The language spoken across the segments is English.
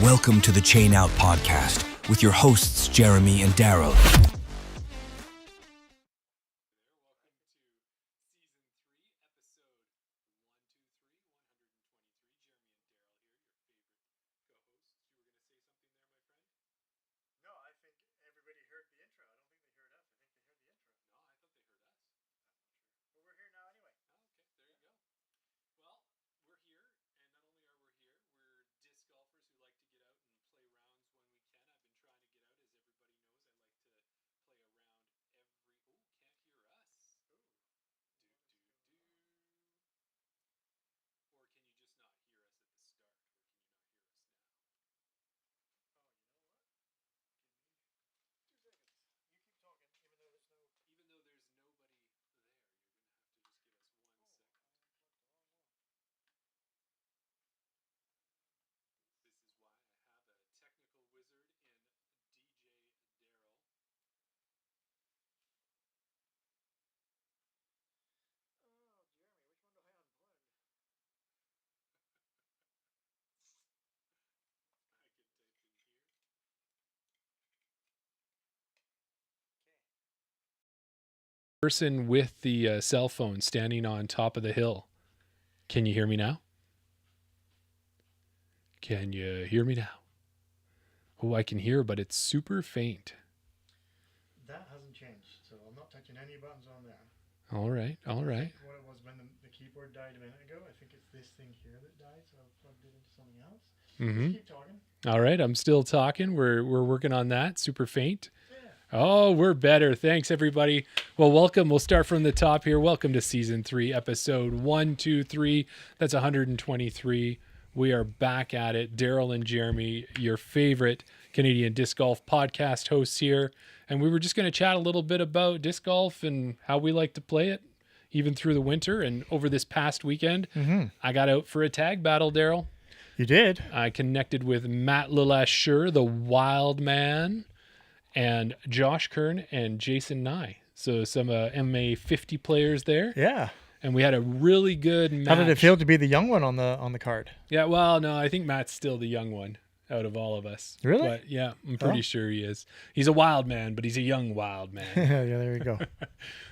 Welcome to the Chain Out Podcast with your hosts, Jeremy and Daryl. Person with the cell phone standing on top of the hill. Can you hear me now? Can you hear me now? Oh, I can hear, but it's super faint. That hasn't changed, so I'm not touching any buttons on there. All right. What it was when the keyboard died a minute ago, I think it's this thing here that died, so I've plugged it into something else. Mm-hmm. Just keep talking. All right, I'm still talking. We're working on that. Super faint. Yeah. Oh, we're better. Thanks, everybody. Well, welcome. We'll start from the top here. Welcome to Season 3, Episode 123. That's 123. We are back at it. Daryl and Jeremy, your favorite Canadian disc golf podcast hosts here. And we were just going to chat a little bit about disc golf and how we like to play it, even through the winter. And over this past weekend, I got out for a tag battle, Daryl. You did? I connected with Matt Lalashur, the Wild Man, and Josh Kern and Jason Nye. So some MA 50 players there. Yeah. And we had a really good match. How did it feel to be the young one on the card? Yeah, well, no, I think Matt's still the young one out of all of us. Really? But yeah, I'm pretty sure he is. He's a wild man, but he's a young wild man. Yeah, there you go.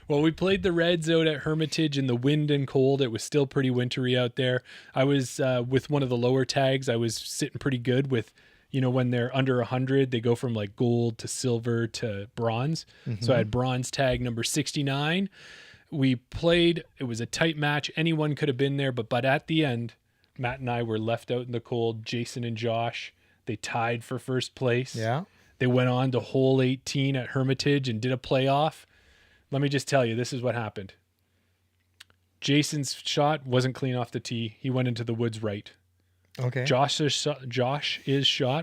Well, we played the Reds out at Hermitage in the wind and cold. It was still pretty wintry out there. I was with one of the lower tags. I was sitting pretty good with, when they're under 100, they go from like gold to silver to bronze. So I had bronze tag number 69. We played. It was a tight match. Anyone could have been there, but at the end, Matt and I were left out in the cold. Jason and Josh, they tied for first place. Yeah. They went on to hole 18 at Hermitage and did a playoff. Let me just tell you, this is what happened. Jason's shot wasn't clean off the tee. He went into the woods right. Okay. Josh's shot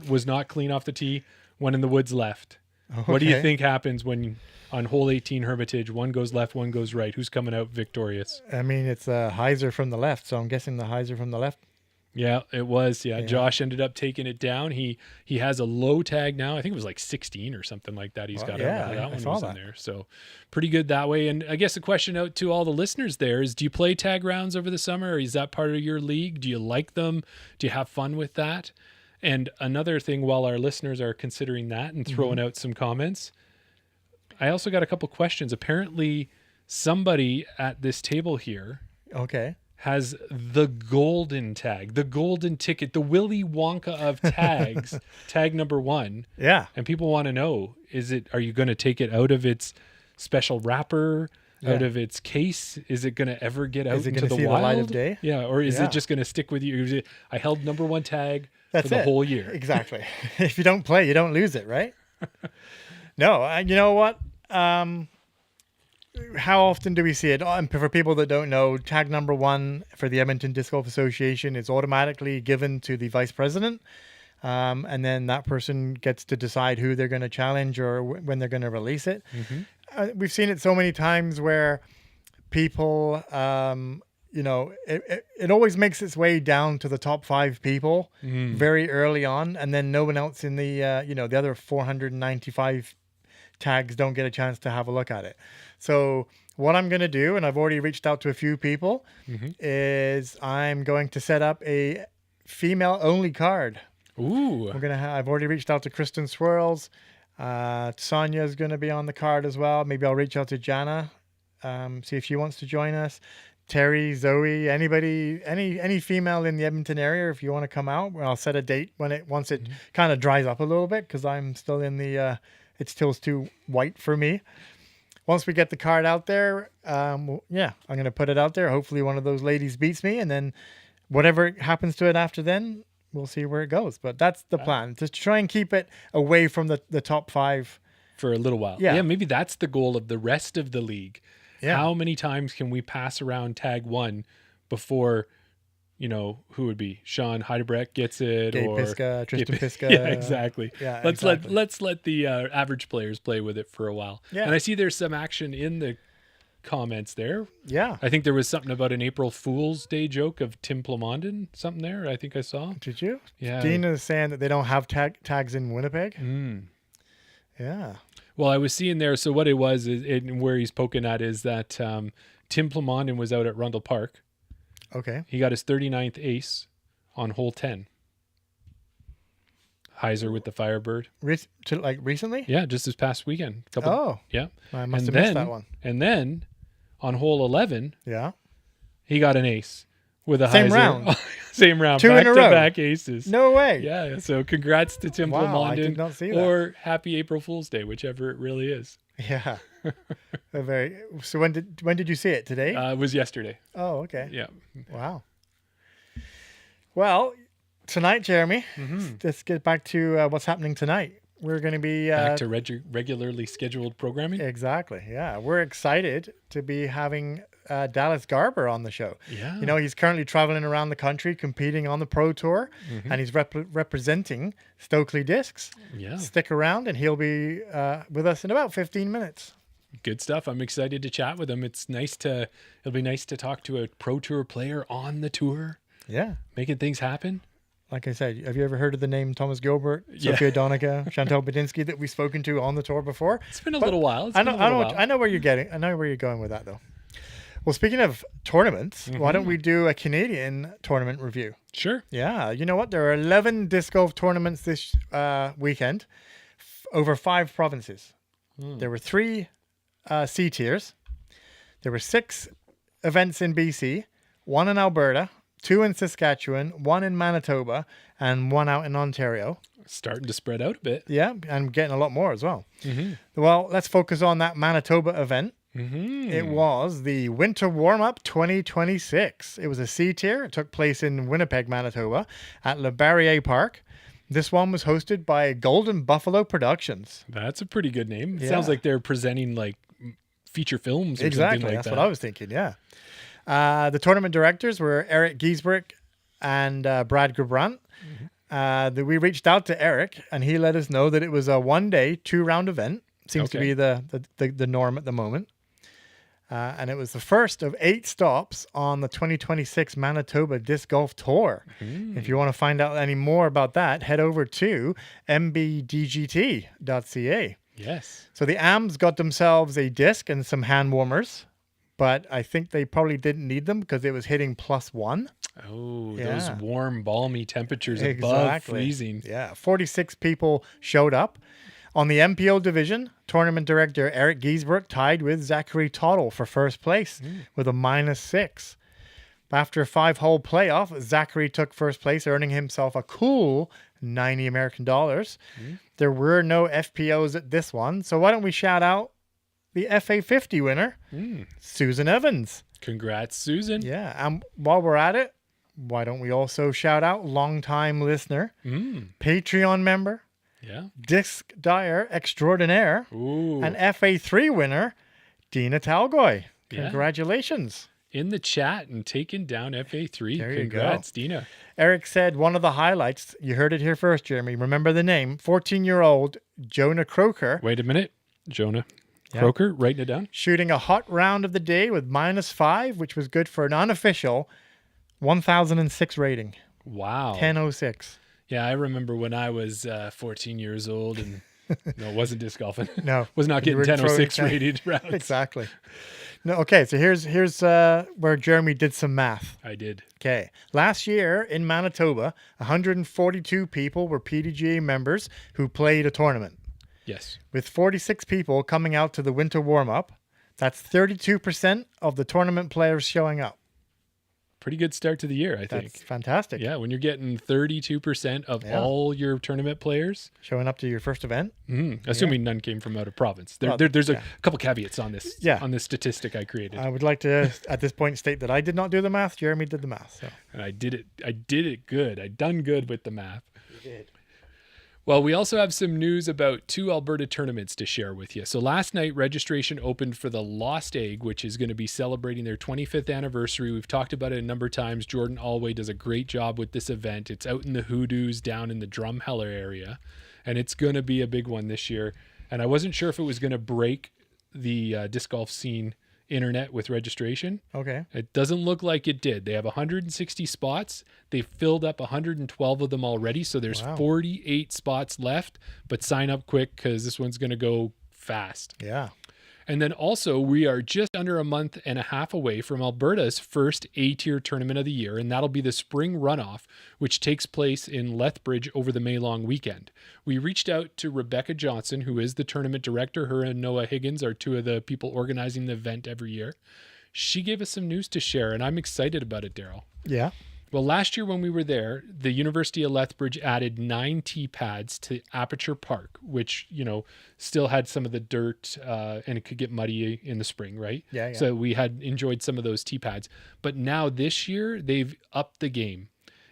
was not clean off the tee, went in the woods left. Okay. What do you think happens when on hole 18 Hermitage, one goes left, one goes right? Who's coming out victorious? I mean, it's a hyzer from the left, so I'm guessing the hyzer from the left. Yeah, it was. Yeah. Josh ended up taking it down. He has a low tag now. I think it was like 16 or something like that. He's got that one was in there. So pretty good that way. And I guess the question out to all the listeners there is, do you play tag rounds over the summer? Or is that part of your league? Do you like them? Do you have fun with that? And another thing, while our listeners are considering that and throwing out some comments, I also got a couple questions. Apparently somebody at this table here has the golden tag, the golden ticket, the Willy Wonka of tags, tag number 1. Yeah. And people want to know, are you going to take it out of its special wrapper, out of its case? Is it going to ever get out into the wild? The light of day? Yeah. Or is it just going to stick with you? I held number 1 tag for the whole year. Exactly. If you don't play, you don't lose it, right? No, you know what? How often do we see it? And for people that don't know, tag number 1 for the Edmonton Disc Golf Association is automatically given to the vice president. And then that person gets to decide who they're going to challenge or when they're going to release it. We've seen it so many times where people, it always makes its way down to the top 5 people very early on. And then no one else in the other 495 tags don't get a chance to have a look at it. So what I'm going to do, and I've already reached out to a few people, is I'm going to set up a female only card. Ooh. I've already reached out to Kristen Swirls. Sonia's going to be on the card as well. Maybe I'll reach out to Jana, see if she wants to join us. Terry, Zoe, anybody, any female in the Edmonton area, if you want to come out, I'll set a date once it kind of dries up a little bit, because I'm still in the it still's too white for me. Once we get the card out there, I'm going to put it out there. Hopefully one of those ladies beats me, and then whatever happens to it after then, we'll see where it goes. But that's the plan, to try and keep it away from the top 5 for a little while. Yeah, maybe that's the goal of the rest of the league. Yeah. How many times can we pass around tag 1 before, who would be Sean Heidebrecht gets it, Gabe or Piska, Tristan Piska? Yeah, exactly. Yeah, let's let the average players play with it for a while. Yeah. And I see there's some action in the comments there. Yeah. I think there was something about an April Fool's Day joke of Tim Plamondon, something there. I think I saw. Did you? Yeah. Dean is saying that they don't have tags in Winnipeg. Yeah. Well, I was seeing there. So what it was is where he's poking at is that Tim Plamondon was out at Rundle Park. Okay. He got his 39th ace on hole 10. Heiser with the Firebird. Recently? Yeah, just this past weekend. Yeah. I must have missed that one. And then on hole 11, yeah, he got an ace with a same Heiser. round. Same round. 2 in a row. Back aces. No way. Yeah. So congrats to Tim Plamondon. I did not see that. Or happy April Fool's Day, whichever it really is. Yeah. So when did you see it? Today? It was yesterday. Oh, okay. Yeah. Wow. Well, tonight, Jeremy, let's get back to what's happening tonight. We're going to be back to regularly scheduled programming. Exactly. Yeah. We're excited to be having Dallas Garber on the show. Yeah. He's currently traveling around the country competing on the Pro Tour, and he's representing Stokely Discs. Yeah. Stick around, and he'll be with us in about 15 minutes. Good stuff. I'm excited to chat with him. It'll be nice to talk to a Pro Tour player on the tour. Yeah. Making things happen. Like I said, have you ever heard of the name Thomas Gilbert, Sophia Donica, Chantal Badinsky that we've spoken to on the tour before? It's been a little while. I know where you're getting. I know where you're going with that, though. Well, speaking of tournaments, why don't we do a Canadian tournament review? Sure. Yeah. You know what? There are 11 disc golf tournaments this weekend over 5 provinces. There were 3 C tiers. There were 6 events in BC, 1 in Alberta, 2 in Saskatchewan, 1 in Manitoba, and 1 out in Ontario. Starting to spread out a bit. Yeah, and getting a lot more as well. Well, let's focus on that Manitoba event. It was the Winter Warm-Up 2026. It was a C tier. It took place in Winnipeg, Manitoba at Le Barrier Park. This one was hosted by Golden Buffalo Productions. That's a pretty good name. It sounds like they're presenting like feature films or something like that. That's what I was thinking, yeah. The tournament directors were Eric Giesbrick and Brad Gebrant. We reached out to Eric, and he let us know that it was a 1-day, 2-round event. Seems to be the norm at the moment. And it was the first of 8 stops on the 2026 Manitoba Disc Golf Tour. If you want to find out any more about that, head over to mbdgt.ca. Yes. So the AMs got themselves a disc and some hand warmers, but I think they probably didn't need them because it was hitting +1. Oh, those warm, balmy temperatures above freezing. Yeah, 46 people showed up. On the MPO division, tournament director Eric Giesbert tied with Zachary Tottle for first place with a -6. After a 5-hole playoff, Zachary took first place, earning himself a cool $90 American. There were no FPOs at this one, so why don't we shout out the FA50 winner, Susan Evans. Congrats, Susan. Yeah, and while we're at it, why don't we also shout out longtime listener, Patreon member, Disc Dyer Extraordinaire, and FA3 winner, Dina Talgoy. Congratulations. In the chat and taking down FA3. There Congrats, you go. Dina. Eric said one of the highlights, you heard it here first, Jeremy. Remember the name, 14-year-old Jonah Croker. Wait a minute. Jonah Croker, writing it down. Shooting a hot round of the day with -5, which was good for an unofficial 1006 rating. Wow. 1006. Yeah, I remember when I was 14 years old and no, it wasn't disc golfing. No. Was not getting 1006 rated rounds. Exactly. No, okay. So here's where Jeremy did some math. I did. Okay. Last year in Manitoba, 142 people were PDGA members who played a tournament. Yes. With 46 people coming out to the winter warm-up, that's 32% of the tournament players showing up. Pretty good start to the year, I think. That's fantastic. Yeah, when you're getting 32% of all your tournament players showing up to your first event, assuming none came from out of province. There's a couple caveats on this on this statistic I created. I would like to at this point state that I did not do the math. Jeremy did the math. So. And I did it good. I done good with the math. You did. Well, we also have some news about 2 Alberta tournaments to share with you. So last night, registration opened for the Lost Egg, which is going to be celebrating their 25th anniversary. We've talked about it a number of times. Jordan Alway does a great job with this event. It's out in the Hoodoos down in the Drumheller area, and it's going to be a big one this year. And I wasn't sure if it was going to break the disc golf scene internet with registration. Okay. It doesn't look like it did. They have 160 spots. They've filled up 112 of them already. So there's 48 spots left, but sign up quick because this one's going to go fast. Yeah. And then also we are just under a month and a half away from Alberta's first A-tier tournament of the year. And that'll be the spring runoff, which takes place in Lethbridge over the May long weekend. We reached out to Rebecca Johnson, who is the tournament director. Her and Noah Higgins are 2 of the people organizing the event every year. She gave us some news to share, and I'm excited about it, Daryl. Yeah. Well, last year when we were there, the University of Lethbridge added 9 tee pads to Aperture Park, which, still had some of the dirt and it could get muddy in the spring, right? Yeah. So we had enjoyed some of those tee pads. But now this year, they've upped the game.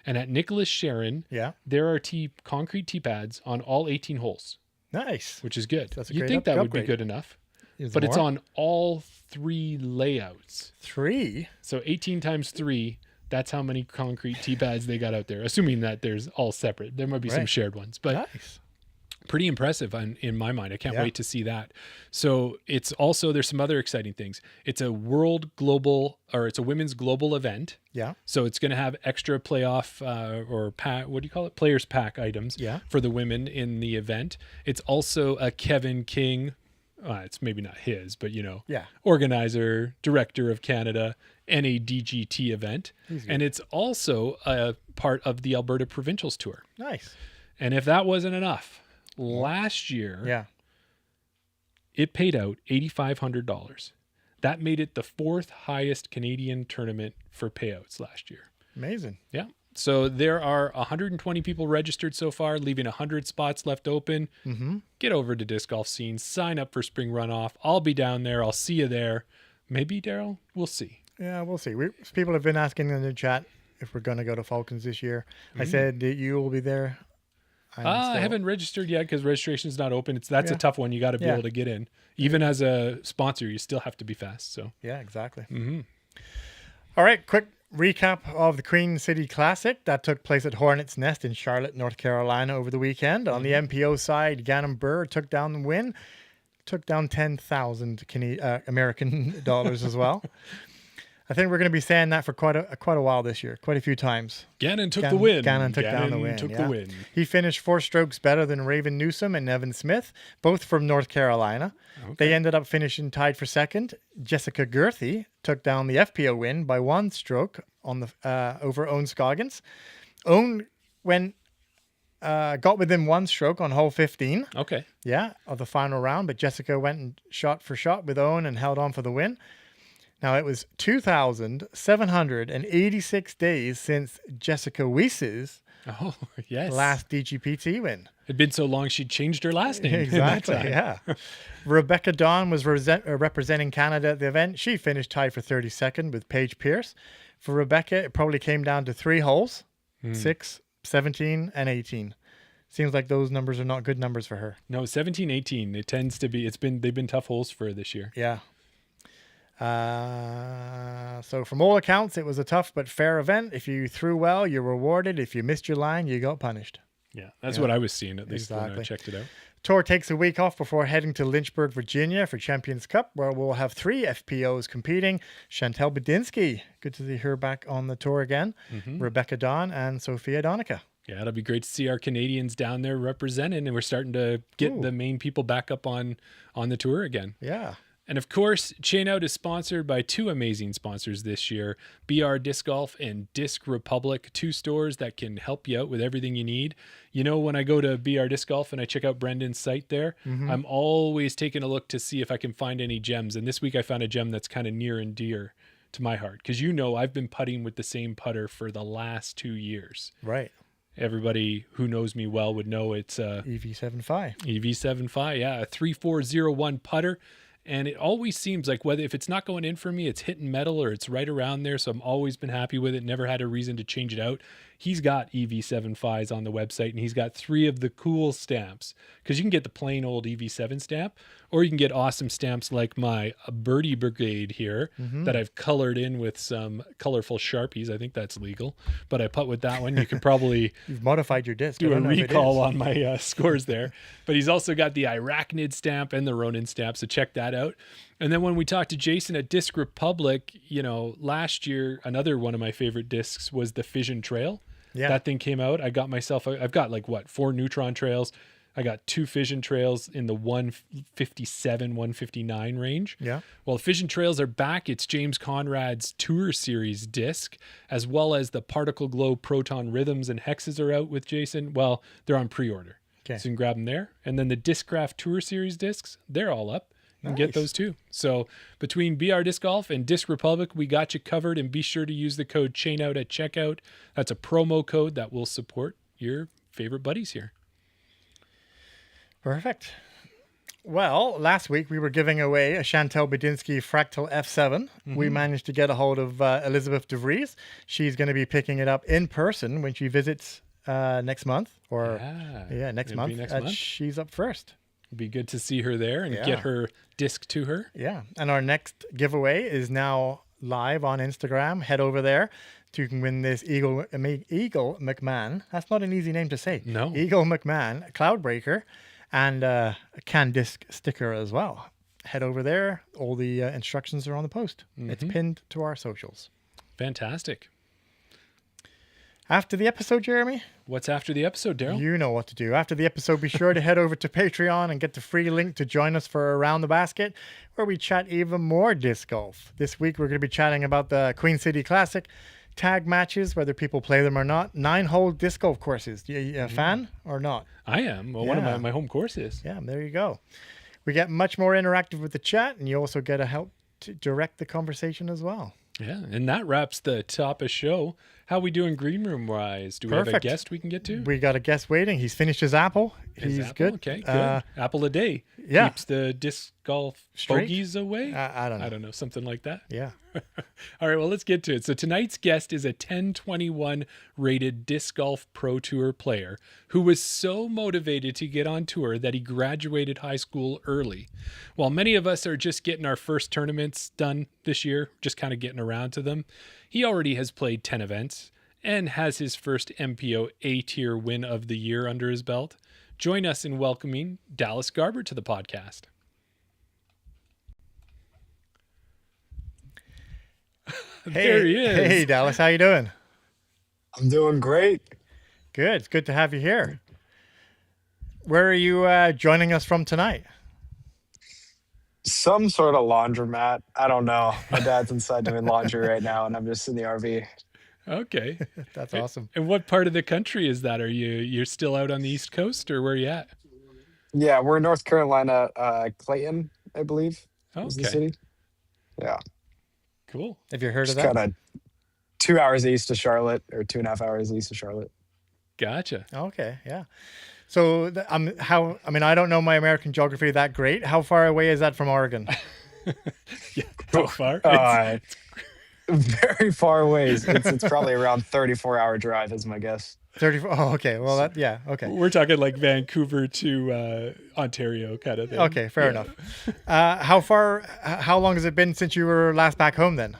And at Nicholas Sharon, there are concrete tee pads on all 18 holes. Nice. Which is good. That's a You'd great think that would upgrade. be good enough. Is but more? it's on all 3 layouts. 3? So 18 times 3. That's how many concrete tee pads they got out there, assuming that there's all separate. There might be some shared ones, but nice. Pretty impressive in my mind. I can't wait to see that. So it's also, there's some other exciting things. It's a women's global event. Yeah. So it's going to have extra playoff players pack items for the women in the event. It's also a Kevin King, it's maybe not his, but organizer, director of Canada, NADGT event. And it's also a part of the Alberta Provincials Tour. Nice. And if that wasn't enough, last year, it paid out $8,500. That made it the 4th highest Canadian tournament for payouts last year. Amazing. Yeah. So there are 120 people registered so far, leaving 100 spots left open. Mm-hmm. Get over to Disc Golf Scene, sign up for Spring Runoff. I'll be down there. I'll see you there. Maybe, Daryl? We'll see. Yeah, we'll see. People have been asking in the chat if we're going to go to Falcons this year. I said that you will be there. I haven't registered yet because registration is not open. That's a tough one. You got to be able to get in. Even as a sponsor, you still have to be fast. So yeah, exactly. Mm-hmm. All right, quick recap of the Queen City Classic that took place at Hornets Nest in Charlotte, North Carolina over the weekend. On the MPO side, Gannon Burr took down the win, took down 10,000 American dollars as well. I think we're going to be saying that for quite a while this year, quite a few times. Gannon took the win. Gannon took down the win. The win. He finished 4 strokes better than Raven Newsom and Evan Smith, both from North Carolina. Okay. They ended up finishing tied for second. Jessica Gerthy took down the FPO win by 1 stroke on the over Owen Scoggins. Owen got within 1 stroke on hole 15. Okay. Yeah, of the final round, but Jessica went and shot for shot with Owen and held on for the win. Now, it was 2,786 days since Jessica Weiss's last DGPT win. It'd been so long she'd changed her last name. Exactly, yeah. Rebecca Dawn was representing Canada at the event. She finished tied for 32nd with Paige Pierce. For Rebecca, it probably came down to 3 holes, 6, 17, and 18. Seems like those numbers are not good numbers for her. No, 17, 18. It tends to be. They've been tough holes for her this year. Yeah. So from all accounts, it was a tough but fair event. If you threw well, you're rewarded. If you missed your line, you got punished. Yeah, that's what I was seeing, at least when I checked it out. Tour takes a week off before heading to Lynchburg, Virginia for Champions Cup, where we'll have 3 FPOs competing. Chantel Bedinsky, good to see her back on the tour again. Mm-hmm. Rebecca Dawn and Sophia Donica. Yeah, it'll be great to see our Canadians down there representing, and we're starting to get the main people back up on the tour again. Yeah. And of course, Chain Out is sponsored by two amazing sponsors this year, BR Disc Golf and Disc Republic, two stores that can help you out with everything you need. You know, when I go to BR Disc Golf and I check out Brendan's site there, I'm always taking a look to see if I can find any gems. And this week I found a gem that's kind of near and dear to my heart, because you know I've been putting with the same putter for the last 2 years. Right. Everybody who knows me well would know it's EV75. EV75, yeah, a 3401 putter. And it always seems like if it's not going in for me, it's hitting metal or it's right around there. So I've always been happy with it. Never had a reason to change it out. He's got EV75s on the website, and he's got 3 of the cool stamps, because you can get the plain old EV7 stamp, or you can get awesome stamps like my Birdie Brigade here that I've colored in with some colorful Sharpies. I think that's legal, but I put with that one. You could probably You've modified your disc. do a recall on my scores there. But he's also got the Arachnid stamp and the Ronin stamp, so check that out. And then when we talked to Jason at Disc Republic, you know, last year, another one of my favorite discs was the Fission Trail. Yeah. That thing came out. I've got like 4 Neutron trails. I got 2 Fission trails in the 157, 159 range. Yeah. Well, the Fission trails are back. It's James Conrad's Tour Series disc, as well as the Particle Glow Proton Rhythms and Hexes are out with Jason. Well, they're on pre-order. Okay. So you can grab them there. And then the Discraft Tour Series discs, they're all up. And get those too. So between BR Disc Golf and Disc Republic, we got you covered. And be sure to use the code CHAINOUT at checkout. That's a promo code that will support your favorite buddies here. Perfect. Well, last week we were giving away a Chantal Bedinsky Fractal F7. We managed to get a hold of Elizabeth DeVries. She's going to be picking it up in person when she visits next month. Next month. She's up first. It'd be good to see her there and get her disc to her. Yeah. And our next giveaway is now live on Instagram. Head over there to win this Eagle McMahon. That's not an easy name to say. No. Eagle McMahon Cloudbreaker and a Can Disc sticker as well. Head over there. All the instructions are on the post. It's pinned to our socials. Fantastic. After the episode, Jeremy? What's after the episode, Daryl? You know what to do. After the episode, be sure to head over to Patreon and get the free link to join us for Around the Basket, where we chat even more disc golf. This week, we're going to be chatting about the Queen City Classic, tag matches, whether people play them or not, 9-hole disc golf courses. You a fan or not? I am. Well, one of my home courses. Yeah, there you go. We get much more interactive with the chat, and you also get a help to direct the conversation as well. Yeah, and that wraps the top of show. How we doing green room wise? Do we have a guest we can get to? We got a guest waiting. He's finished his apple. He's good. Okay, good. Apple a day. Yeah. Keeps the disc golf Straight? bogeys away. I don't know. I don't know. Something like that. Yeah. All right, well, let's get to it. So tonight's guest is a 1021 rated disc golf pro tour player who was so motivated to get on tour that he graduated high school early. While many of us are just getting our first tournaments done this year, just kind of getting around to them, he already has played 10 events and has his first MPO A-tier win of the year under his belt. Join us in welcoming Dallas Garber to the podcast. There he is. Hey, Dallas, how you doing? I'm doing great. Good. It's good to have you here. Where are you joining us from tonight? Some sort of laundromat. I don't know. My dad's inside doing laundry right now, and I'm just in the RV. Okay. That's awesome. And what part of the country is that? You're still out on the East Coast, or where are you at? Yeah, we're in North Carolina, Clayton, I believe. Is the Okay. city. Yeah. Cool. Have you heard Just of that? kind of 2 hours east of Charlotte, or 2.5 hours east of Charlotte. Gotcha. Okay, yeah. So, I don't know my American geography that great. How far away is that from Oregon? Yeah. How far? Very far away. It's probably around 34-hour drive is my guess. 34. Oh, okay. Well, okay. We're talking like Vancouver to Ontario kind of thing. Okay, fair enough. How long has it been since you were last back home then?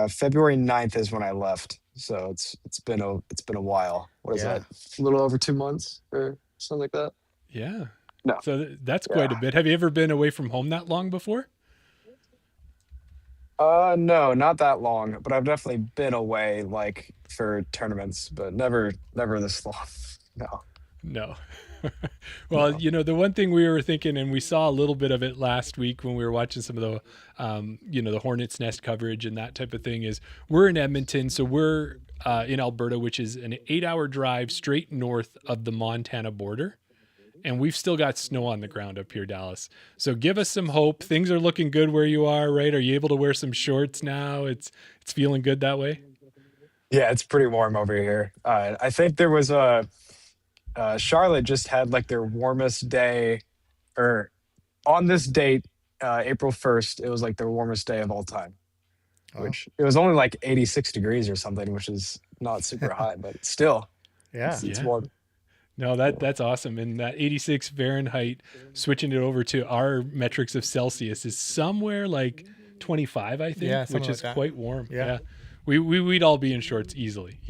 February 9th is when I left. So it's been a while. What is that? A little over 2 months or something like that. Yeah. No. So that's quite a bit. Have you ever been away from home that long before? No, not that long, but I've definitely been away like for tournaments, but never this long. No. No. Well, the one thing we were thinking, and we saw a little bit of it last week when we were watching some of the, the Hornets Nest coverage and that type of thing, is we're in Edmonton. So we're in Alberta, which is an 8-hour drive straight north of the Montana border. And we've still got snow on the ground up here, Dallas. So give us some hope. Things are looking good where you are, right? Are you able to wear some shorts now? It's feeling good that way? Yeah, it's pretty warm over here. I think there was Charlotte just had like their warmest day, or on this date, April 1st, it was like their warmest day of all time, which it was only like 86 degrees or something, which is not super high, but still, it's warm. No, that's awesome. And that 86 Fahrenheit, switching it over to our metrics of Celsius, is somewhere like 25, I think, which is quite warm. Yeah. We'd all be in shorts easily.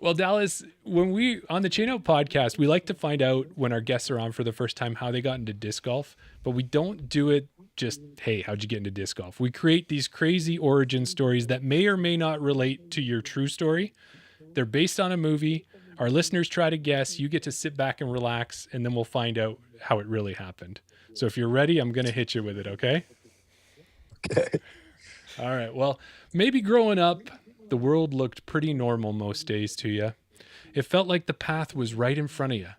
Well, Dallas, when we on the Chain Out podcast, we like to find out when our guests are on for the first time how they got into disc golf, but we don't do it just, hey, how'd you get into disc golf? We create these crazy origin stories that may or may not relate to your true story. They're based on a movie. Our listeners try to guess. You get to sit back and relax, and then we'll find out how it really happened. So if you're ready, I'm going to hit you with it, okay? Okay. All right. Well, maybe growing up, the world looked pretty normal most days to you. It felt like the path was right in front of you.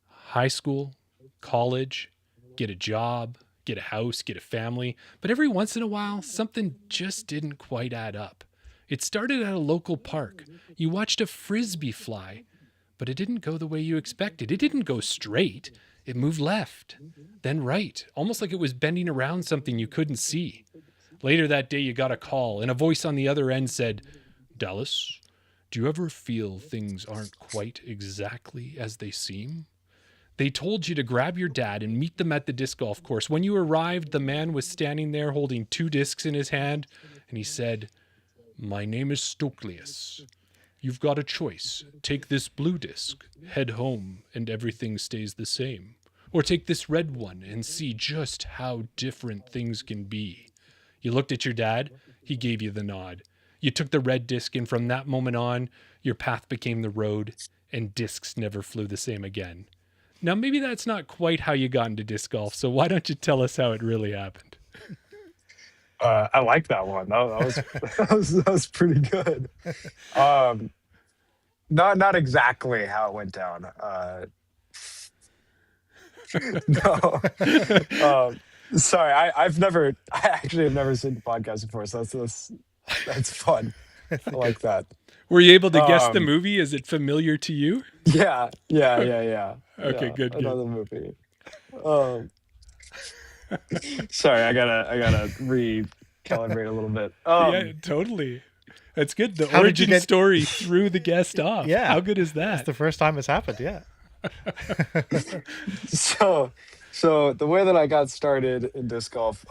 High school, college, get a job, get a house, get a family. But every once in a while, something just didn't quite add up. It started at a local park. You watched a frisbee fly, but it didn't go the way you expected. It didn't go straight. It moved left, then right, almost like it was bending around something you couldn't see. Later that day, you got a call, and a voice on the other end said, "Dallas, do you ever feel things aren't quite exactly as they seem?" They told you to grab your dad and meet them at the disc golf course. When you arrived, the man was standing there holding 2 discs in his hand, and he said, "My name is Stokely. You've got a choice. Take this blue disc, head home, and everything stays the same. Or take this red one and see just how different things can be." You looked at your dad. He gave you the nod. You took the red disc, and from that moment on, your path became the road, and discs never flew the same again. Now, maybe that's not quite how you got into disc golf, so why don't you tell us how it really happened? I like that one. That was pretty good. Not exactly how it went down. No. Sorry, I actually have never seen the podcast before, so that's fun. I like that. Were you able to guess the movie? Is it familiar to you? Yeah. Okay, good. Another movie. Sorry, I gotta recalibrate a little bit. Yeah, totally. That's good. The origin story threw the guest off. Yeah. How good is that? That's the first time it's happened. Yeah. So the way that I got started in disc golf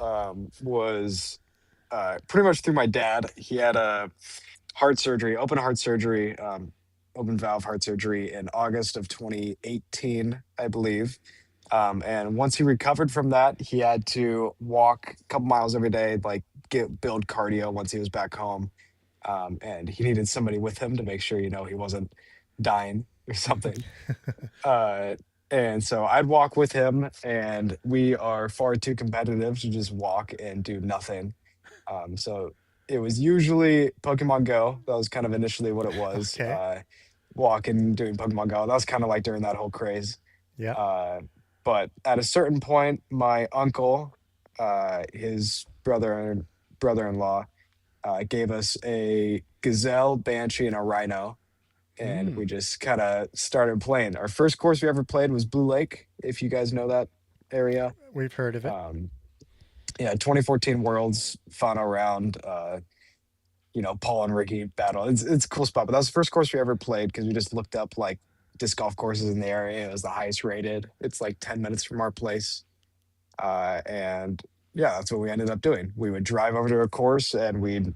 was pretty much through my dad. He had a open valve heart surgery in August of 2018, I believe. And once he recovered from that, he had to walk a couple miles every day, like build cardio once he was back home. And he needed somebody with him to make sure, he wasn't dying or something. And so I'd walk with him, and we are far too competitive to just walk and do nothing. So it was usually Pokemon Go. That was kind of initially what it was. Okay. Walking and doing Pokemon Go. That was kind of like during that whole craze. Yeah. But at a certain point, my uncle, his brother-in-law, gave us a gazelle, banshee, and a rhino. And we just kind of started playing. Our first course we ever played was Blue Lake, if you guys know that area. We've heard of it. 2014 Worlds final round. Paul and Ricky battle. It's a cool spot. But that was the first course we ever played because we just looked up like disc golf courses in the area. It was the highest rated. It's like 10 minutes from our place. And yeah, that's what we ended up doing. We would drive over to a course and we'd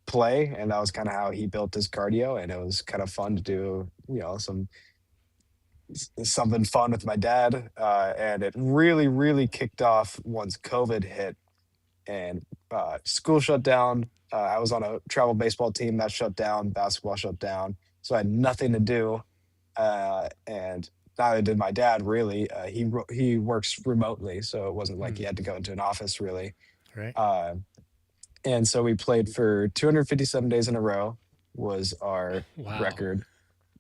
play, and that was kind of how he built his cardio, and it was kind of fun to do something fun with my dad, and it really kicked off once COVID hit and school shut down. I was on a travel baseball team that shut down, basketball shut down, so I had nothing to do. And neither did my dad really. He works remotely, so it wasn't like he had to go into an office really. Right. And so we played for 257 days in a row was our record.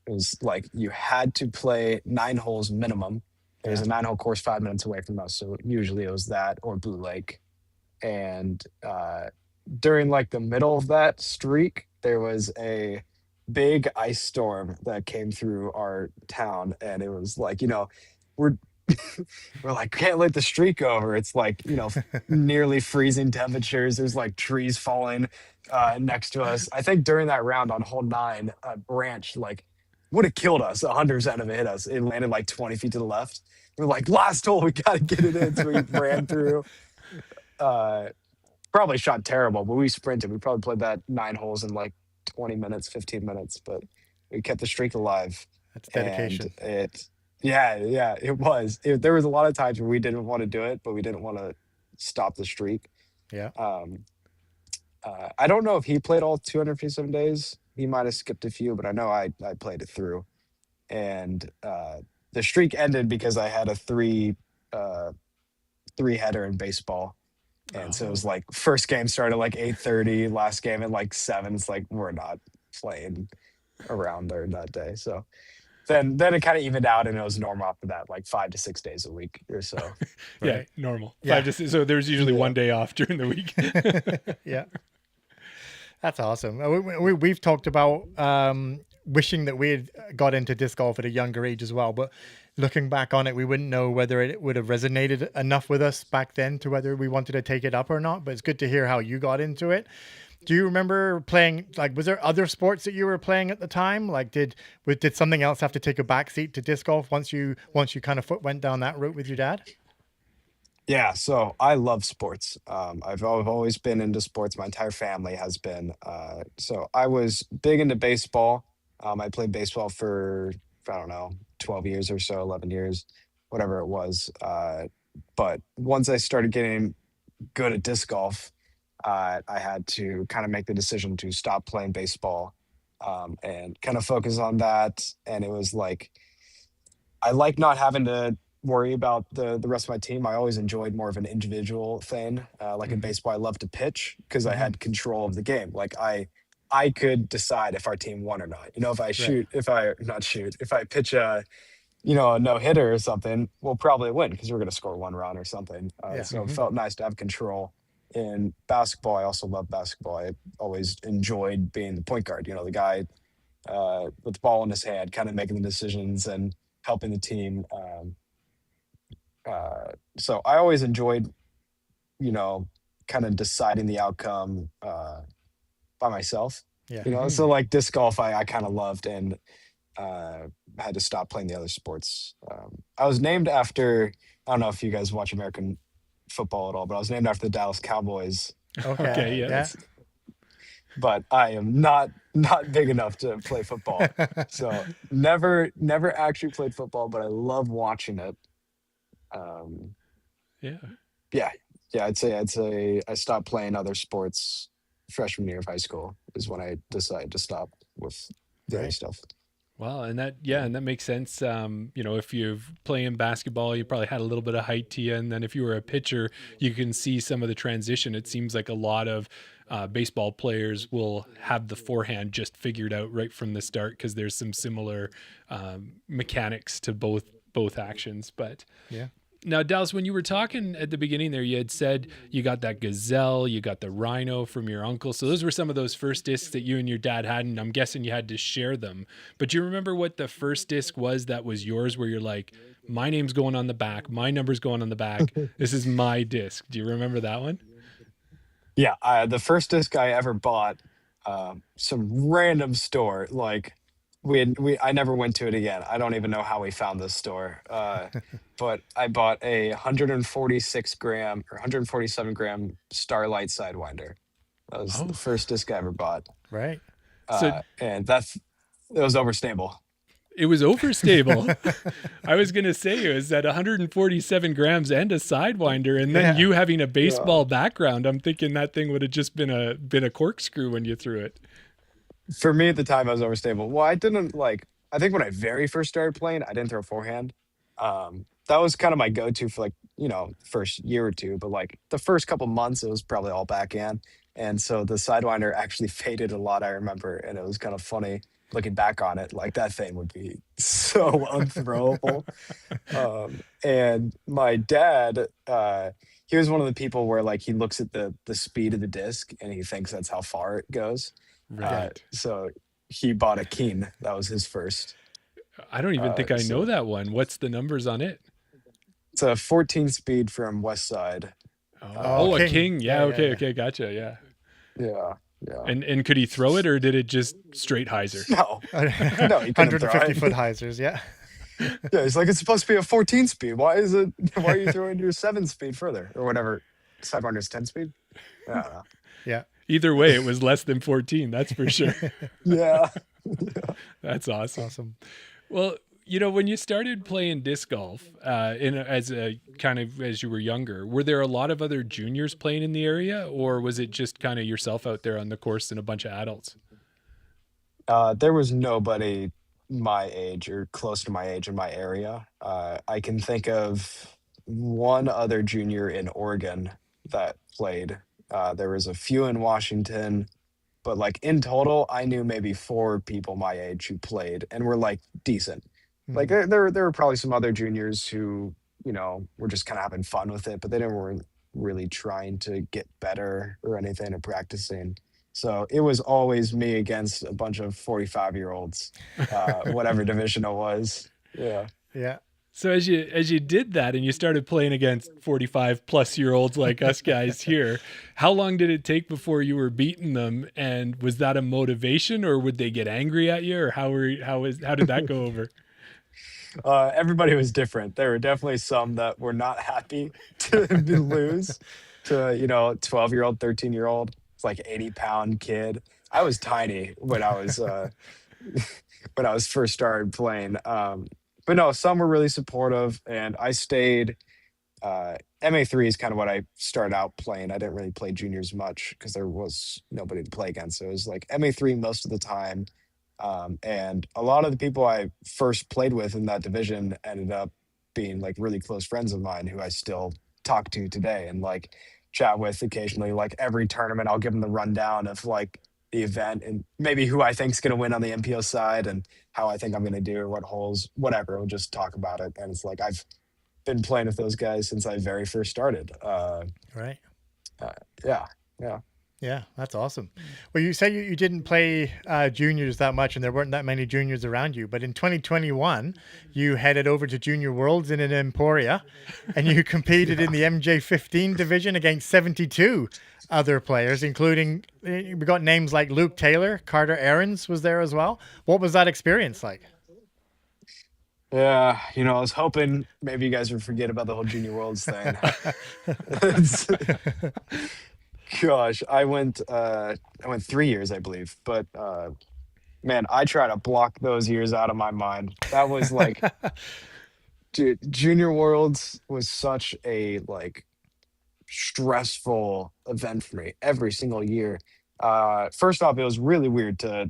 It was like you had to play 9 holes minimum. There's a 9-hole course 5 minutes away from us, so usually it was that or Blue Lake. And during like the middle of that streak, there was a big ice storm that came through our town, and it was like, we're we're like, can't let the streak over. It's like, nearly freezing temperatures. There's like trees falling next to us. I think during that round on hole 9, a branch like would have killed us. 100% of it hit us. It landed like 20 feet to the left. We're like, last hole, we got to get it in. So we ran through. Probably shot terrible, but we sprinted. We probably played that 9 holes in like 20 minutes, 15 minutes, but we kept the streak alive. That's dedication. And it was. There was a lot of times where we didn't want to do it, but we didn't want to stop the streak. Yeah. I don't know if he played all 257 days. He might have skipped a few, but I know I played it through. And the streak ended because I had a three header in baseball. And so it was like first game started at like 8:30, last game at like 7. It's like we're not playing around there that day. So then it kind of evened out, and it was normal after that, like 5 to 6 days a week or so. Yeah, normal. 5 to 6. So there's usually one day off during the week. Yeah. That's awesome. We've talked about wishing that we had got into disc golf at a younger age as well, but looking back on it, we wouldn't know whether it would have resonated enough with us back then to whether we wanted to take it up or not. But it's good to hear how you got into it. Do you remember playing, like, was there other sports that you were playing at the time? Like, did something else have to take a backseat to disc golf once you kind of went down that route with your dad? Yeah, so I love sports. I've always been into sports. My entire family has been. So I was big into baseball. I played baseball for, I don't know, 12 years or so, 11 years, whatever it was. But once I started getting good at disc golf, I had to kind of make the decision to stop playing baseball and kind of focus on that. And it was like, I like not having to worry about the rest of my team. I always enjoyed more of an individual thing. Like in baseball, I love to pitch because I had control of the game. Like I could decide if our team won or not. If I if I pitch a no-hitter or something, we'll probably win because we're going to score 1 run or something. So it felt nice to have control. In basketball, I also love basketball. I always enjoyed being the point guard, the guy with the ball in his hand, kind of making the decisions and helping the team. So I always enjoyed, kind of deciding the outcome by myself. Yeah. So like disc golf, I kind of loved and had to stop playing the other sports. I was named after, I don't know if you guys watch American football at all, but I was named after the Dallas Cowboys. Okay. Yeah. But I am not big enough to play football. So never actually played football, but I love watching it. Yeah. I'd say I stopped playing other sports freshman year of high school is when I decided to stop with the other stuff. Wow, and that makes sense. If you're playing basketball, you probably had a little bit of height to you, and then if you were a pitcher, you can see some of the transition. It seems like a lot of baseball players will have the forehand just figured out right from the start because there's some similar mechanics to both actions. But yeah. Now, Dallas, when you were talking at the beginning there, you had said you got that Gazelle, you got the Rhino from your uncle. So those were some of those first discs that you and your dad had, and I'm guessing you had to share them. But do you remember what the first disc was that was yours where you're like, my name's going on the back, my number's going on the back, this is my disc? Do you remember that one? Yeah, the first disc I ever bought, some random store, like I never went to it again. I don't even know how we found this store. But I bought a 146 gram or 147 gram Starlight Sidewinder. That was the first disc I ever bought. Right. And it was overstable. It was overstable. I was going to say it was at 147 grams and a Sidewinder, and then you having a baseball background. I'm thinking that thing would have just been a corkscrew when you threw it. For me at the time, I was overstable. Well, I didn't like. I think when I very first started playing, I didn't throw forehand. That was kind of my go-to for like first year or two. But like the first couple months, it was probably all backhand, and so the sidewinder actually faded a lot. I remember, and it was kind of funny looking back on it. Like that thing would be so unthrowable. And my dad, he was one of the people where like he looks at the speed of the disc and he thinks that's how far it goes. Right. So he bought a Keen. That was his first. I don't even think I know So that one. What's the numbers on it? it's a 14 speed from West Side. A King. Yeah. Okay. Okay. Gotcha. Yeah. Yeah. Yeah. And could he throw it, or did it just straight hyzer? No, no, he couldn't throw 150 it. foot hyzers. Yeah. Yeah, he's like, it's supposed to be a 14 speed. Why is it? Why are you throwing your 7 speed further or whatever? Sidewinder's 10 speed. I don't know. Yeah. Either way, it was less than 14. That's for sure. Yeah. That's awesome. Awesome. Well, when you started playing disc golf, as you were younger, were there a lot of other juniors playing in the area, or was it just kind of yourself out there on the course and a bunch of adults? There was nobody my age or close to my age in my area. I can think of one other junior in Oregon that played. There was a few in Washington, but like in total, I knew maybe 4 people my age who played and were like decent. Like Mhm. there were probably some other juniors who were just kind of having fun with it, but they didn't weren't really trying to get better or anything or practicing. So it was always me against a bunch of 45-year-olds, whatever division it was. Yeah. Yeah. So as you did that and you started playing against 45-plus-year-olds like us guys here, how long did it take before you were beating them? And was that a motivation, or would they get angry at you, or how did that go over? Everybody was different. There were definitely some that were not happy to lose to 12-year-old, 13-year-old. It's like 80-pound kid. I was tiny when I was when I was first started playing. But no, some were really supportive, and I stayed. MA3 is kind of what I started out playing. I didn't really play juniors much because there was nobody to play against. So it was like MA3 most of the time. And a lot of the people I first played with in that division ended up being like really close friends of mine who I still talk to today and like chat with occasionally. Like every tournament, I'll give them the rundown of like the event and maybe who I think is going to win on the MPO side and how I think I'm going to do or what holes, whatever. We'll just talk about it. And it's like I've been playing with those guys since I very first started. Right. Yeah, yeah. Yeah, that's awesome. Well, you said you didn't play juniors that much, and there weren't that many juniors around you. But in 2021, you headed over to Junior Worlds in Emporia, and you competed in the MJ15 division against 72 other players, including we got names like Luke Taylor, Carter Aarons was there as well. What was that experience like? Yeah, I was hoping maybe you guys would forget about the whole Junior Worlds thing. Gosh, I went 3 years, I believe, but man, I try to block those years out of my mind. That was like, dude, Junior Worlds was such a like stressful event for me every single year. First off, it was really weird to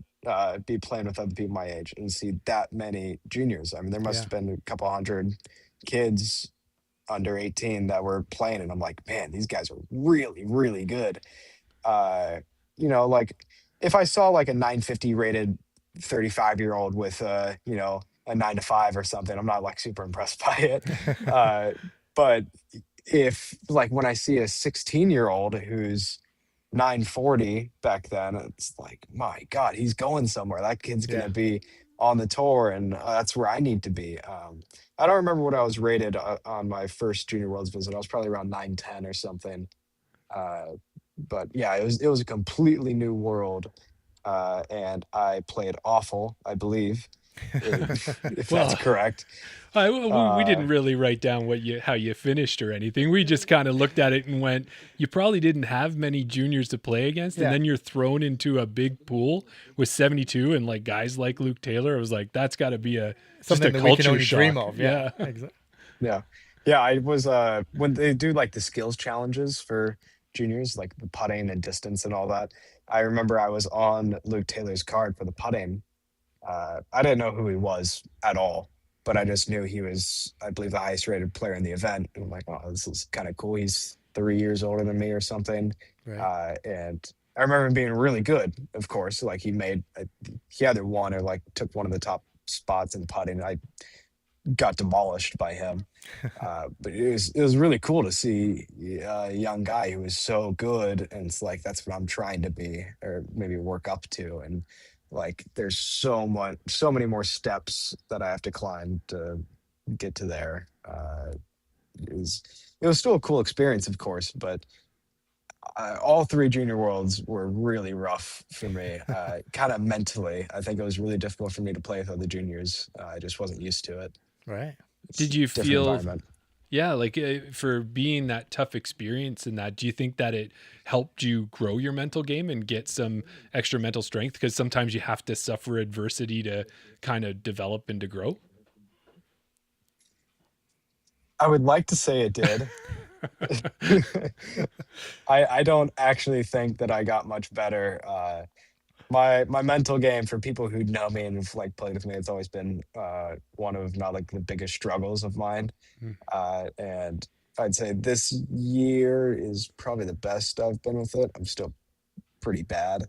be playing with other people my age and see that many juniors. I mean, there must Yeah. have been a couple hundred kids under 18 that were playing, and I'm like, man, these guys are really, really good. Like if I saw like a 950 rated 35-year-old with a 9 to 5 or something, I'm not like super impressed by it. But if like when I see a 16-year-old who's 940 back then, it's like, my God, he's going somewhere. That kid's Yeah. gonna be on the tour, and that's where I need to be. I don't remember what I was rated on my first Junior Worlds visit. I was probably around 910 or something. Uh, but yeah, it was a completely new world, and I played awful, I believe, if that's Well, correct. we Uh, didn't really write down how you finished or anything. We just kind of looked at it and went, you probably didn't have many juniors to play against, Yeah. and then you're thrown into a big pool with 72 and like guys like Luke Taylor. I was like, that's got to be just Something a that we can culture only shock. dream of. Yeah. Exactly. Yeah. Yeah, I was when they do like the skills challenges for juniors, like the putting and distance and all that. I remember I was on Luke Taylor's card for the putting. I didn't know who he was at all, but I just knew he was, I believe, the highest rated player in the event. And I'm like, oh, this is kind of cool. He's 3 years older than me or something. Right. And I remember him being really good, of course. Like he either won or like took one of the top spots in putting. I got demolished by him. But it was really cool to see a young guy who was so good, and it's like that's what I'm trying to be, or maybe work up to. And like there's so many more steps that I have to climb to get to there. It was still a cool experience, of course, but all three junior worlds were really rough for me. Kind of mentally, I think it was really difficult for me to play with other juniors. I just wasn't used to it. Right. It's Did a you different feel, environment. yeah, like for being that tough experience in that, do you think that it helped you grow your mental game and get some extra mental strength? Because sometimes you have to suffer adversity to kind of develop and to grow. I would like to say it did. I don't actually think that I got much better. My mental game, for people who know me and have like played with me, it's always been one of, not like the biggest struggles of mine. Mm. And I'd say this year is probably the best I've been with it. I'm still pretty bad.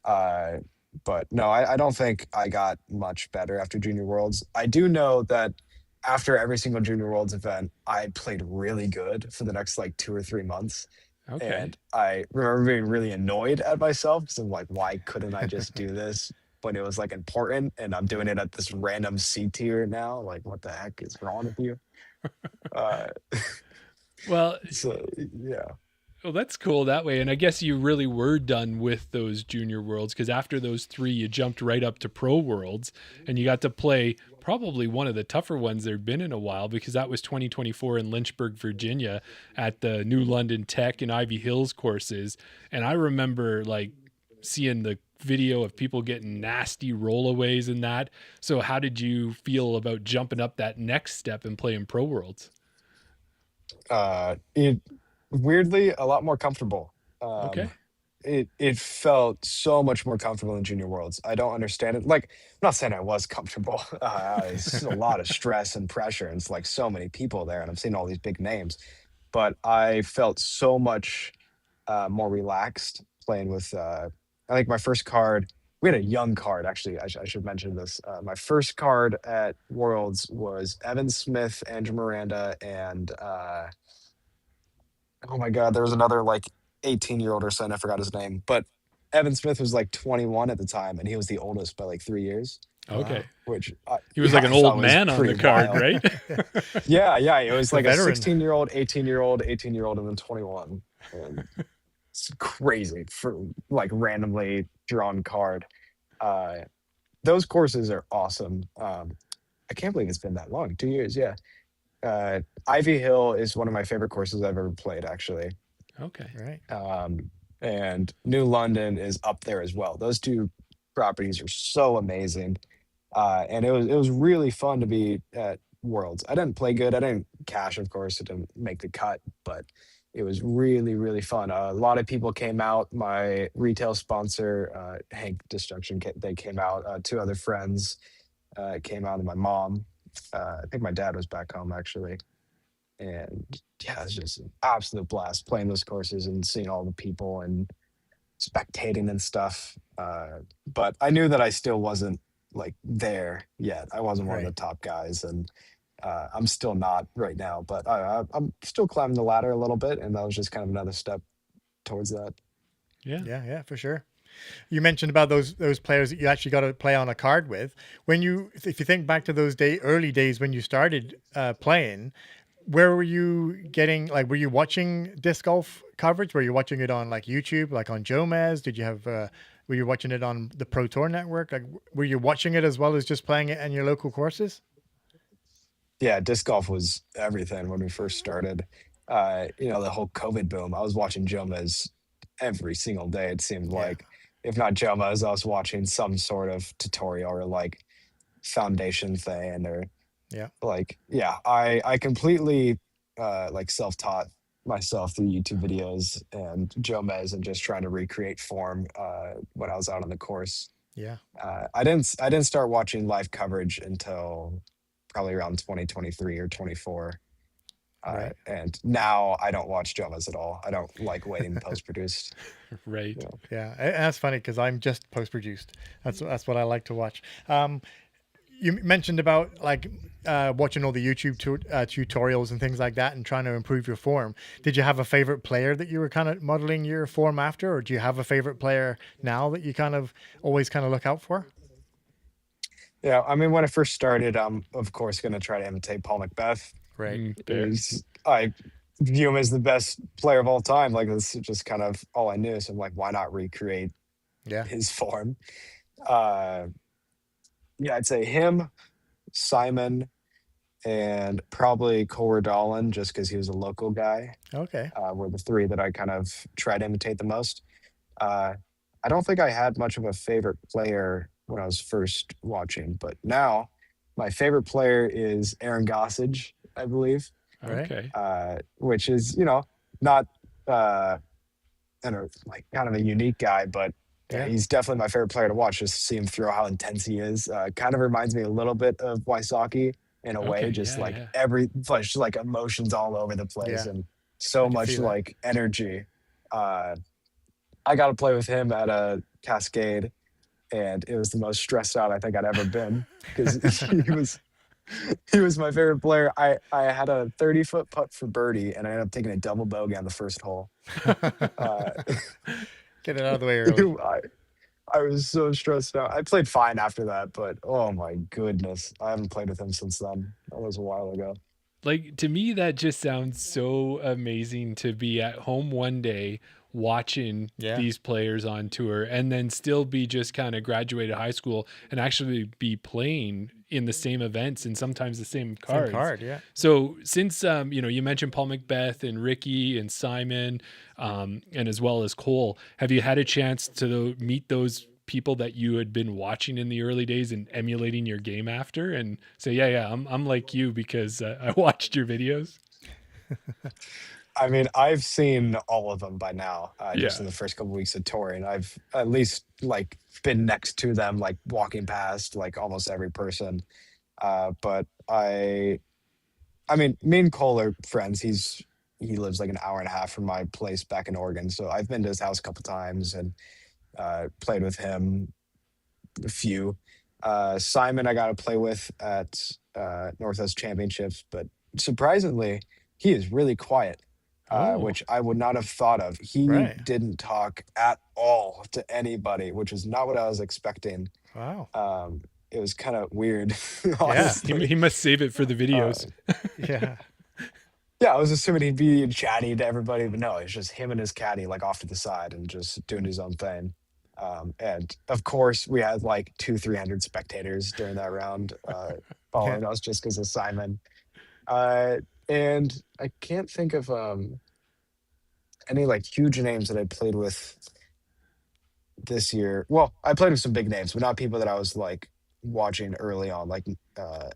Uh, but no, I don't think I got much better after Junior Worlds. I do know that after every single Junior Worlds event, I played really good for the next like 2 or 3 months. Okay. And I remember being really annoyed at myself because I'm like, why couldn't I just do this when it was like important? And I'm doing it at this random C tier now. Like, what the heck is wrong with you? Uh, Well, so yeah. well, that's cool that way. And I guess you really were done with those junior worlds because after those three, you jumped right up to pro worlds and you got to play probably one of the tougher ones there'd been in a while because that was 2024 in Lynchburg, Virginia at the New London Tech and Ivy Hills courses. And I remember like seeing the video of people getting nasty rollaways and that. So how did you feel about jumping up that next step and playing pro worlds? It weirdly a lot more comfortable. Okay. It felt so much more comfortable in Junior Worlds. I don't understand it. Like, I'm not saying I was comfortable. It's a lot of stress and pressure, and it's like so many people there, and I'm seeing all these big names. But I felt so much more relaxed playing with. I think my first card. We had a young card actually. I should mention this. My first card at Worlds was Evan Smith, Andrew Miranda, and oh my God, there was another like 18-year-old or so, and I forgot his name. But Evan Smith was like 21 at the time, and he was the oldest by like 3 years, Okay. Wow. which He was yeah, like I an thought old was man on the pretty card, wild. right? Yeah, it was A like a veteran. 16-year-old, 18-year-old, 18-year-old, and then 21. And it's crazy for like randomly drawn card. Uh, those courses are awesome. I can't believe it's been that long, 2 years. Yeah. Ivy Hill is one of my favorite courses I've ever played, actually. Okay. Right. And New London is up there as well. Those two properties are so amazing. And it was really fun to be at Worlds. I didn't play good. I didn't cash, of course. It didn't make the cut, but it was really, really fun. A lot of people came out. My retail sponsor, Hank Destruction, they came out. Two other friends came out, and my mom. I think my dad was back home actually. And yeah, it's just an absolute blast playing those courses and seeing all the people and spectating and stuff. But I knew that I still wasn't like there yet. I wasn't one of the Right. top guys, and I'm still not right now. But I'm still climbing the ladder a little bit, and that was just kind of another step towards that. Yeah. Yeah, for sure. You mentioned about those players that you actually got to play on a card with. If you think back to those early days when you started playing, where were you getting, like, were you watching disc golf coverage? Were you watching it on like YouTube, like on Jomez? Did you have, were you watching it on the Pro Tour Network? Like, were you watching it as well as just playing it in your local courses? Yeah, disc golf was everything when we first started. The whole COVID boom. I was watching Jomez every single day. It seemed Yeah. like, if not Jomez, I was watching some sort of tutorial or like foundation thing, or Yeah. like, yeah, I completely like self-taught myself through YouTube videos and Jomez and just trying to recreate form when I was out on the course. Yeah. I didn't start watching live coverage until probably around 2023 or 24. Right. And now I don't watch Jomez at all. I don't like waiting post produced. Right. Yeah. And that's funny because I'm just post produced. That's what I like to watch. You mentioned about like watching all the YouTube tutorials and things like that and trying to improve your form. Did you have a favorite player that you were kind of modeling your form after, or do you have a favorite player now that you kind of always kind of look out for? Yeah, I mean, when I first started, I'm of course going to try to imitate Paul Macbeth. Right. I view him as the best player of all time. Like, this is just kind of all I knew. So I'm like, why not recreate Yeah. his form? Uh, yeah, I'd say him, Simon, and probably Cole Dahlin, just because he was a local guy, Okay. were the three that I kind of tried to imitate the most. Uh, I don't think I had much of a favorite player when I was first watching, but now my favorite player is Aaron Gossage, I believe, Okay. which is, not like kind of a unique guy, but Yeah. he's definitely my favorite player to watch. Just to see him throw, how intense he is. Kind of reminds me a little bit of Wysocki in a way, Okay, just yeah, like yeah. just like emotions all over the place Yeah. and so I can see much that. like energy. I got to play with him at a Cascade, and it was the most stressed out I think I'd ever been because he was my favorite player. I had a 30-foot putt for birdie, and I ended up taking a double bogey on the first hole. Uh, Get it out of the way early. I was so stressed out. I played fine after that, but oh my goodness, I haven't played with him since then. That was a while ago. Like, to me, that just sounds so amazing to be at home one day watching Yeah. these players on tour and then still be just kind of graduated high school and actually be playing in the same events and sometimes the same cards. Same card, yeah. So since you mentioned Paul Macbeth and Ricky and Simon, and as well as Cole, have you had a chance to meet those people that you had been watching in the early days and emulating your game after, and say, I'm like you because I watched your videos? I mean, I've seen all of them by now. Just Yeah. in the first couple weeks of touring, I've at least like been next to them, like walking past like almost every person. But I mean, me and Cole are friends. He lives like an hour and a half from my place back in Oregon, so I've been to his house a couple times and played with him a few. Simon, I got to play with at Northwest Championships, but surprisingly, he is really quiet, Oh. which I would not have thought of. He Right. didn't talk at all to anybody, which is not what I was expecting. Wow. It was kind of weird, Yeah. honestly. He must save it for the videos. Yeah. Yeah, I was assuming he'd be chatty to everybody, but no, it's just him and his caddy like off to the side and just doing his own thing. And of course, we had like 300 spectators during that round following us just because of Simon. And I can't think of any like huge names that I played with this year. Well, I played with some big names, but not people that I was like watching early on, like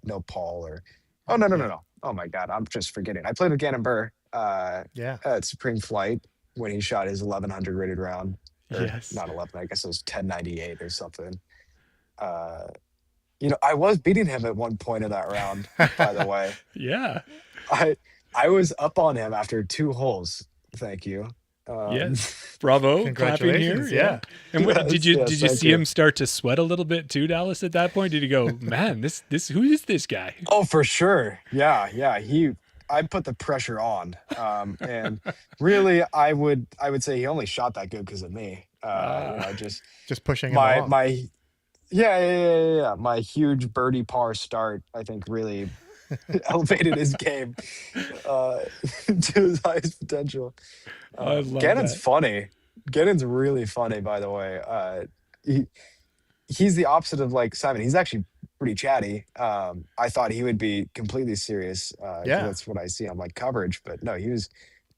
no Paul or no. Oh my God, I'm just forgetting. I played with Gannon Burr Yeah. at Supreme Flight when he shot his 1100 rated round. Or Yes. not 11, I guess it was 1098 or something. I was beating him at one point in that round, by the way. Yeah. I was up on him after 2 holes. Thank you. Yes. Bravo. Clapping here. Congratulations, yeah. And Yes, did you yes, thank see you. him start to sweat a little bit too, Dallas, at that point? Did he go, man, this who is this guy? Oh, for sure. Yeah. I put the pressure on. And really, I would say he only shot that good because of me. Just pushing him my along. my yeah. My huge birdie par start, I think, really elevated his game to his highest potential. I love Gannon's that. funny. Gannon's really funny, by the way. He's the opposite of like Simon. He's actually pretty chatty. I thought he would be completely serious. 'Cause Yeah. that's what I see on like coverage. But no, he was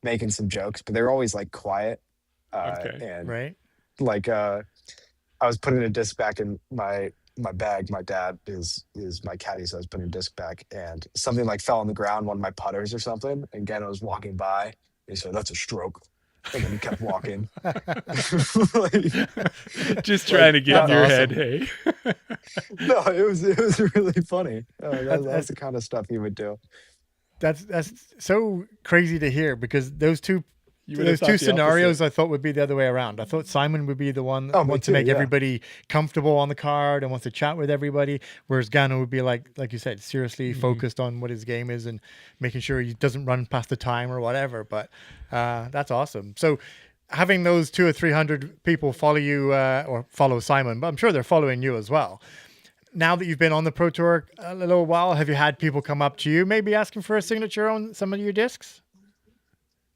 making some jokes, but they're always like quiet. Okay. And Right. like I was putting a disc back in my bag. My dad is my caddy, so I was putting a disc back, and something like fell on the ground, one of my putters or something, and Gannon was walking by, He said, "That's a stroke." And then he kept walking. Just trying to get in your awesome. head, hey. No, it was really funny. That's the kind of stuff he would do. That's so crazy to hear, because those two thought the scenarios opposite. I thought would be the other way around. I thought Simon would be the one that Oh, me wants too, to make yeah. everybody comfortable on the card and wants to chat with everybody, whereas Gano would be like you said, seriously focused on what his game is and making sure he doesn't run past the time or whatever. But that's awesome. So having those 200 or 300 people follow you or follow Simon, but I'm sure they're following you as well. Now that you've been on the Pro Tour a little while, have you had people come up to you maybe asking for a signature on some of your discs?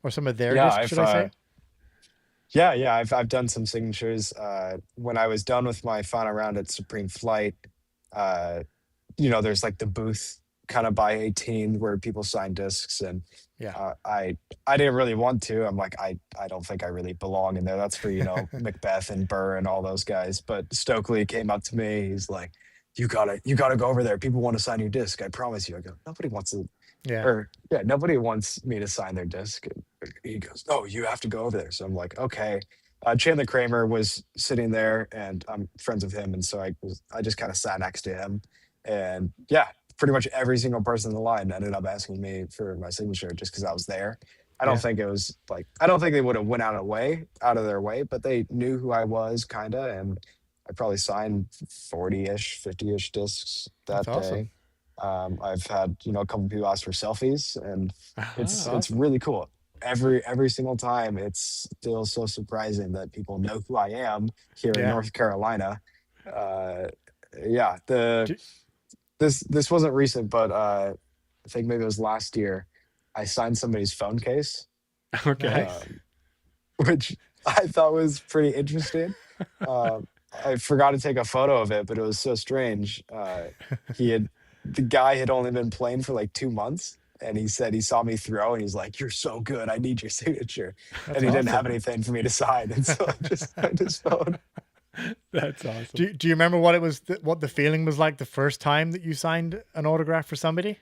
Or some of their discs, should I say? Yeah, I've done some signatures. When I was done with my final round at Supreme Flight, there's like the booth kind of by 18 where people sign discs, and Yeah. I didn't really want to. I'm like, I don't think I really belong in there. That's for Macbeth and Burr and all those guys. But Stokely came up to me. He's like, you gotta go over there. People want to sign your disc. I promise you. I go, nobody wants to. Yeah. Nobody wants me to sign their disc. And he goes, no, you have to go over there. So I'm like, okay. Chandler Kramer was sitting there, and I'm friends with him, and so I just kind of sat next to him, and yeah, pretty much every single person in the line ended up asking me for my signature just because I was there. I don't think it was like, I don't think they would have went out of their way, but they knew who I was kind of, and I probably signed 40-ish, 50-ish discs that That's awesome. day. I've had, a couple people ask for selfies, and it's awesome. really cool. Every single time, it's still so surprising that people know who I am here in North Carolina. This wasn't recent, but I think maybe it was last year. I signed somebody's phone case, Okay. which I thought was pretty interesting. I forgot to take a photo of it, but it was so strange. The guy had only been playing for like 2 months, and he said he saw me throw, and he's like, "You're so good. I need your signature." That's and he didn't have awesome. anything for me to sign, and so I just signed his phone. That's awesome. Do you remember what it was? What the feeling was like the first time that you signed an autograph for somebody?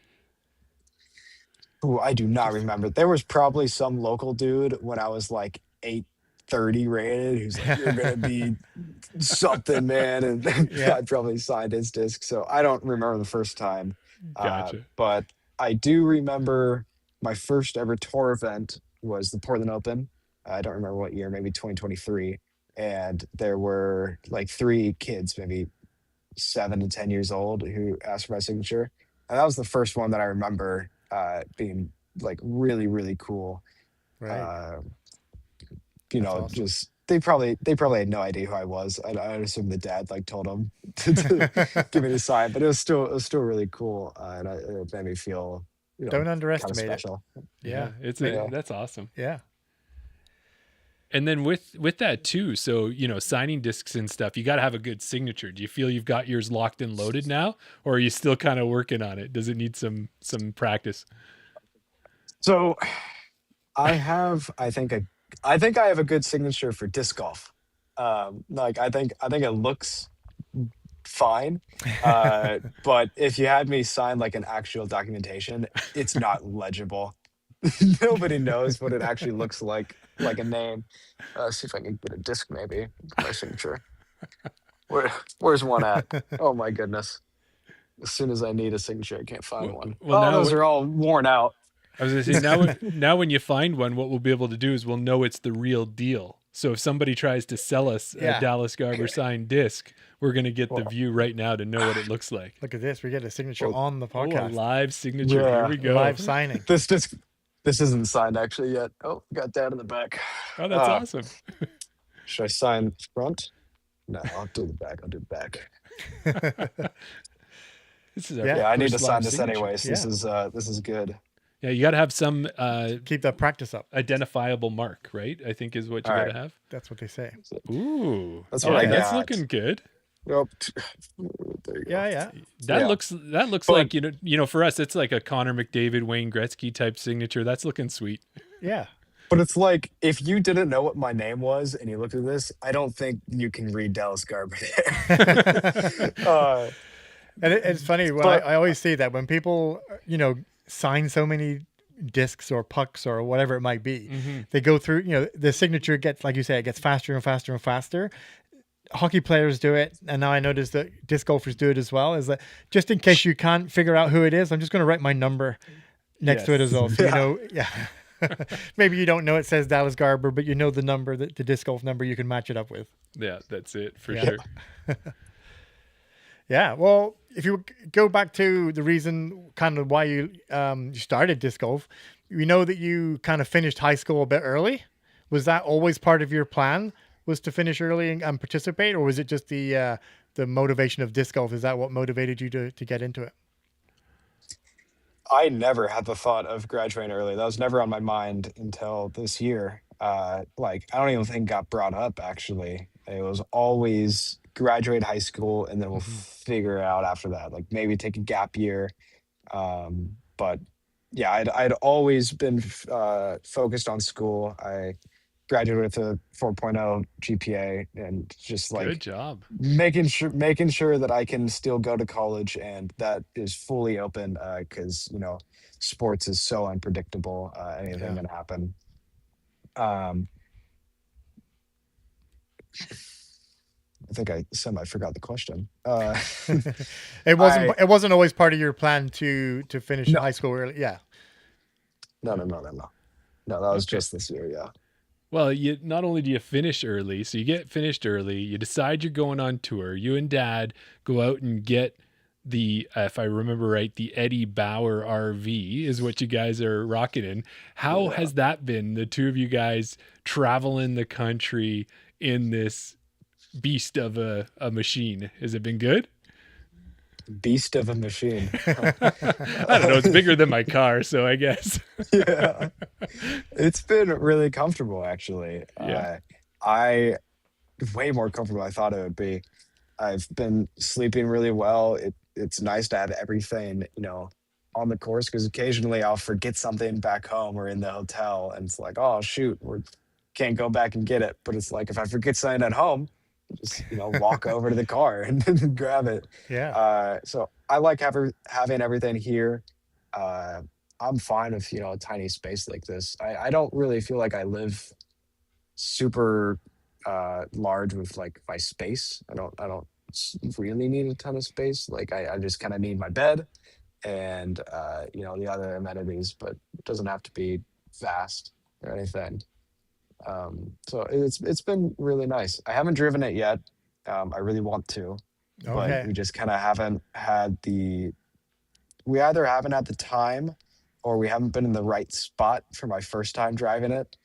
Ooh, I do not remember. There was probably some local dude when I was like 830 rated who's like, "You're gonna be something, man," and I probably signed his disc. So I don't remember the first time. Gotcha. But I do remember my first ever tour event was the Portland Open. I don't remember what year, maybe 2023. And there were like 3 kids, maybe 7 to 10 years old, who asked for my signature. And that was the first one that I remember being like really, really cool. Right. Awesome. Just they probably had no idea who I was. I assume the dad like told him to give me the sign, but it was still really cool, and it made me feel Don't underestimate kind of special. Yeah, that's awesome. Yeah. And then with that too, so signing discs and stuff, you got to have a good signature. Do you feel you've got yours locked and loaded now, or are you still kind of working on it? Does it need some practice? So I think I have a good signature for disc golf. Like I think it looks fine, but if you had me sign like an actual documentation, it's not legible. Nobody knows what it actually looks like a name. See if I can get a disc maybe for my signature. Where's one at? Oh my goodness! As soon as I need a signature, I can't find one. Now those are all worn out. I was gonna say now when you find one, what we'll be able to do is we'll know it's the real deal. So if somebody tries to sell us a Dallas Garber signed disc, we're gonna get the view right now to know what it looks like. Look at this. We get a signature on the podcast. A live signature. Yeah. Here we go. Live signing. This disc. This isn't signed actually yet. Oh, got that in the back. Oh, that's awesome. Should I sign front? No, I'll do the back. I'll do the back. This is our I need to sign this signature. anyways. This is good. Yeah, you got to have some keep that practice up. Identifiable mark, right? I think is what you got to have. That's what they say. Ooh, that's what I got. That's looking good. Nope. Yeah. That looks like for us it's like a Connor McDavid, Wayne Gretzky type signature. That's looking sweet. Yeah. But it's like if you didn't know what my name was and you looked at this, I don't think you can read Dallas Garber there. And it's funny. I always say that when people, sign so many, discs or pucks or whatever it might be. They go through, the signature gets, like you say, it gets faster and faster and faster. Hockey players do it, and now I notice that disc golfers do it as well. Is that just in case you can't figure out who it is, I'm just going to write my number next to it as well. So maybe you don't know it says Dallas Garber, but you know the number, the disc golf number, you can match it up with. Yeah, that's it for sure. Yeah, well, if you go back to the reason kind of why you started disc golf, we know that you kind of finished high school a bit early. Was that always part of your plan, was to finish early and participate, or was it just the motivation of disc golf? Is that what motivated you to get into it? I never had the thought of graduating early. That was never on my mind until this year. Like, I don't even think got brought up, actually. It was always graduate high school, and then we'll figure it out after that. Like, maybe take a gap year. But yeah, I'd always been focused on school. I graduated with a 4.0 GPA, and just like good job making sure that I can still go to college, and that is fully open, because sports is so unpredictable. Anything can happen. I think I forgot the question. It wasn't always part of your plan to finish high school early. Yeah. No. That was just this year. Yeah. Well, not only do you finish early, so you get finished early, you decide you're going on tour. You and Dad go out and get the, if I remember right, the Eddie Bauer RV is what you guys are rocking in. How has that been, the two of you guys traveling the country in this beast of a machine? Has it been good? Beast of a machine. I don't know. It's bigger than my car, so I guess. Yeah. It's been really comfortable, actually. Yeah. I way more comfortable than I thought it would be. I've been sleeping really well. It's nice to have everything, on the course, because occasionally I'll forget something back home or in the hotel, and it's like, oh shoot, we can't go back and get it. But it's like, if I forget something at home, just walk over to the car and grab it. So I like having everything here. I'm fine with a tiny space like this. I don't really feel like I live super large with like my space. I don't really need a ton of space. Like, I just kind of need my bed and the other amenities, but it doesn't have to be vast or anything. So it's been really nice. I haven't driven it yet. I really want to, but we just kind of haven't had we either haven't had the time, or we haven't been in the right spot for my first time driving it.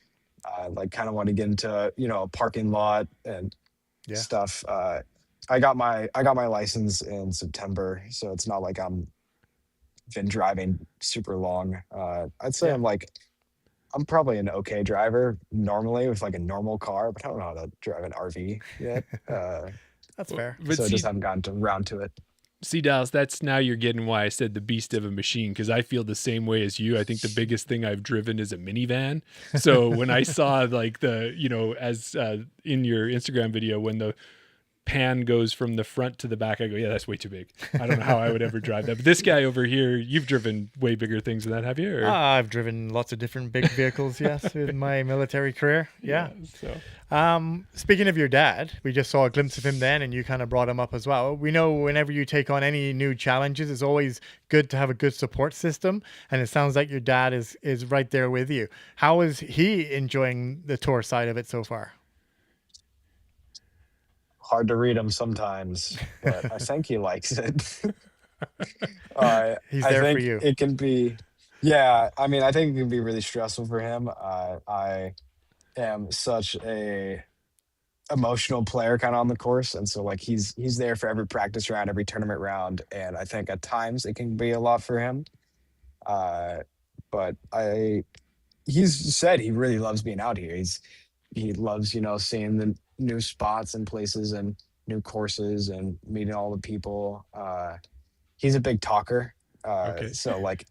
Like, kind of want to get into a parking lot and stuff. I got my license in September, so it's not like I'm been driving super long. I'd say I'm probably an okay driver normally with like a normal car, but I don't know how to drive an RV yet. That's fair. So I just haven't gotten around to it. See, Dallas, that's now you're getting why I said the beast of a machine, because I feel the same way as you. I think the biggest thing I've driven is a minivan. So when I saw like as in your Instagram video, when the pan goes from the front to the back, I go, yeah, that's way too big. I don't know how I would ever drive that. But this guy over here, you've driven way bigger things than that, have you? Or? I've driven lots of different big vehicles, yes, in my military career. Yeah. Speaking of your dad, we just saw a glimpse of him then, and you kind of brought him up as well. We know whenever you take on any new challenges, it's always good to have a good support system, and it sounds like your dad is right there with you. How is he enjoying the tour side of it so far? Hard to read him sometimes, but I think he likes it. He's there for you. It can be, yeah. I mean, I think it can be really stressful for him. I am such a emotional player kind of on the course, and so like he's there for every practice round, every tournament round, and I think at times it can be a lot for him. But he's said he really loves being out here. He loves seeing the new spots and places and new courses and meeting all the people. He's a big talker. So like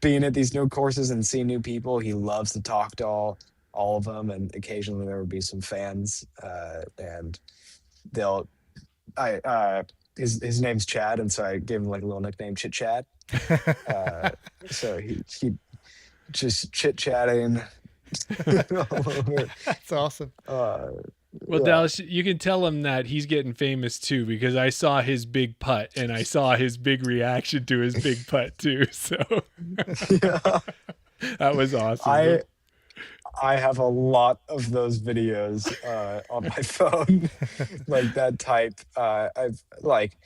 being at these new courses and seeing new people, he loves to talk to all of them. And occasionally there would be some fans, and his name's Chad. And so I gave him like a little nickname, Chit Chad. So just chit chatting all over. That's awesome. Well, Yeah. Dallas, you can tell him that he's getting famous too, because I saw his big putt and I saw his big reaction to his big putt too. So Yeah. that was awesome. I have a lot of those videos on my phone, like that type. I've like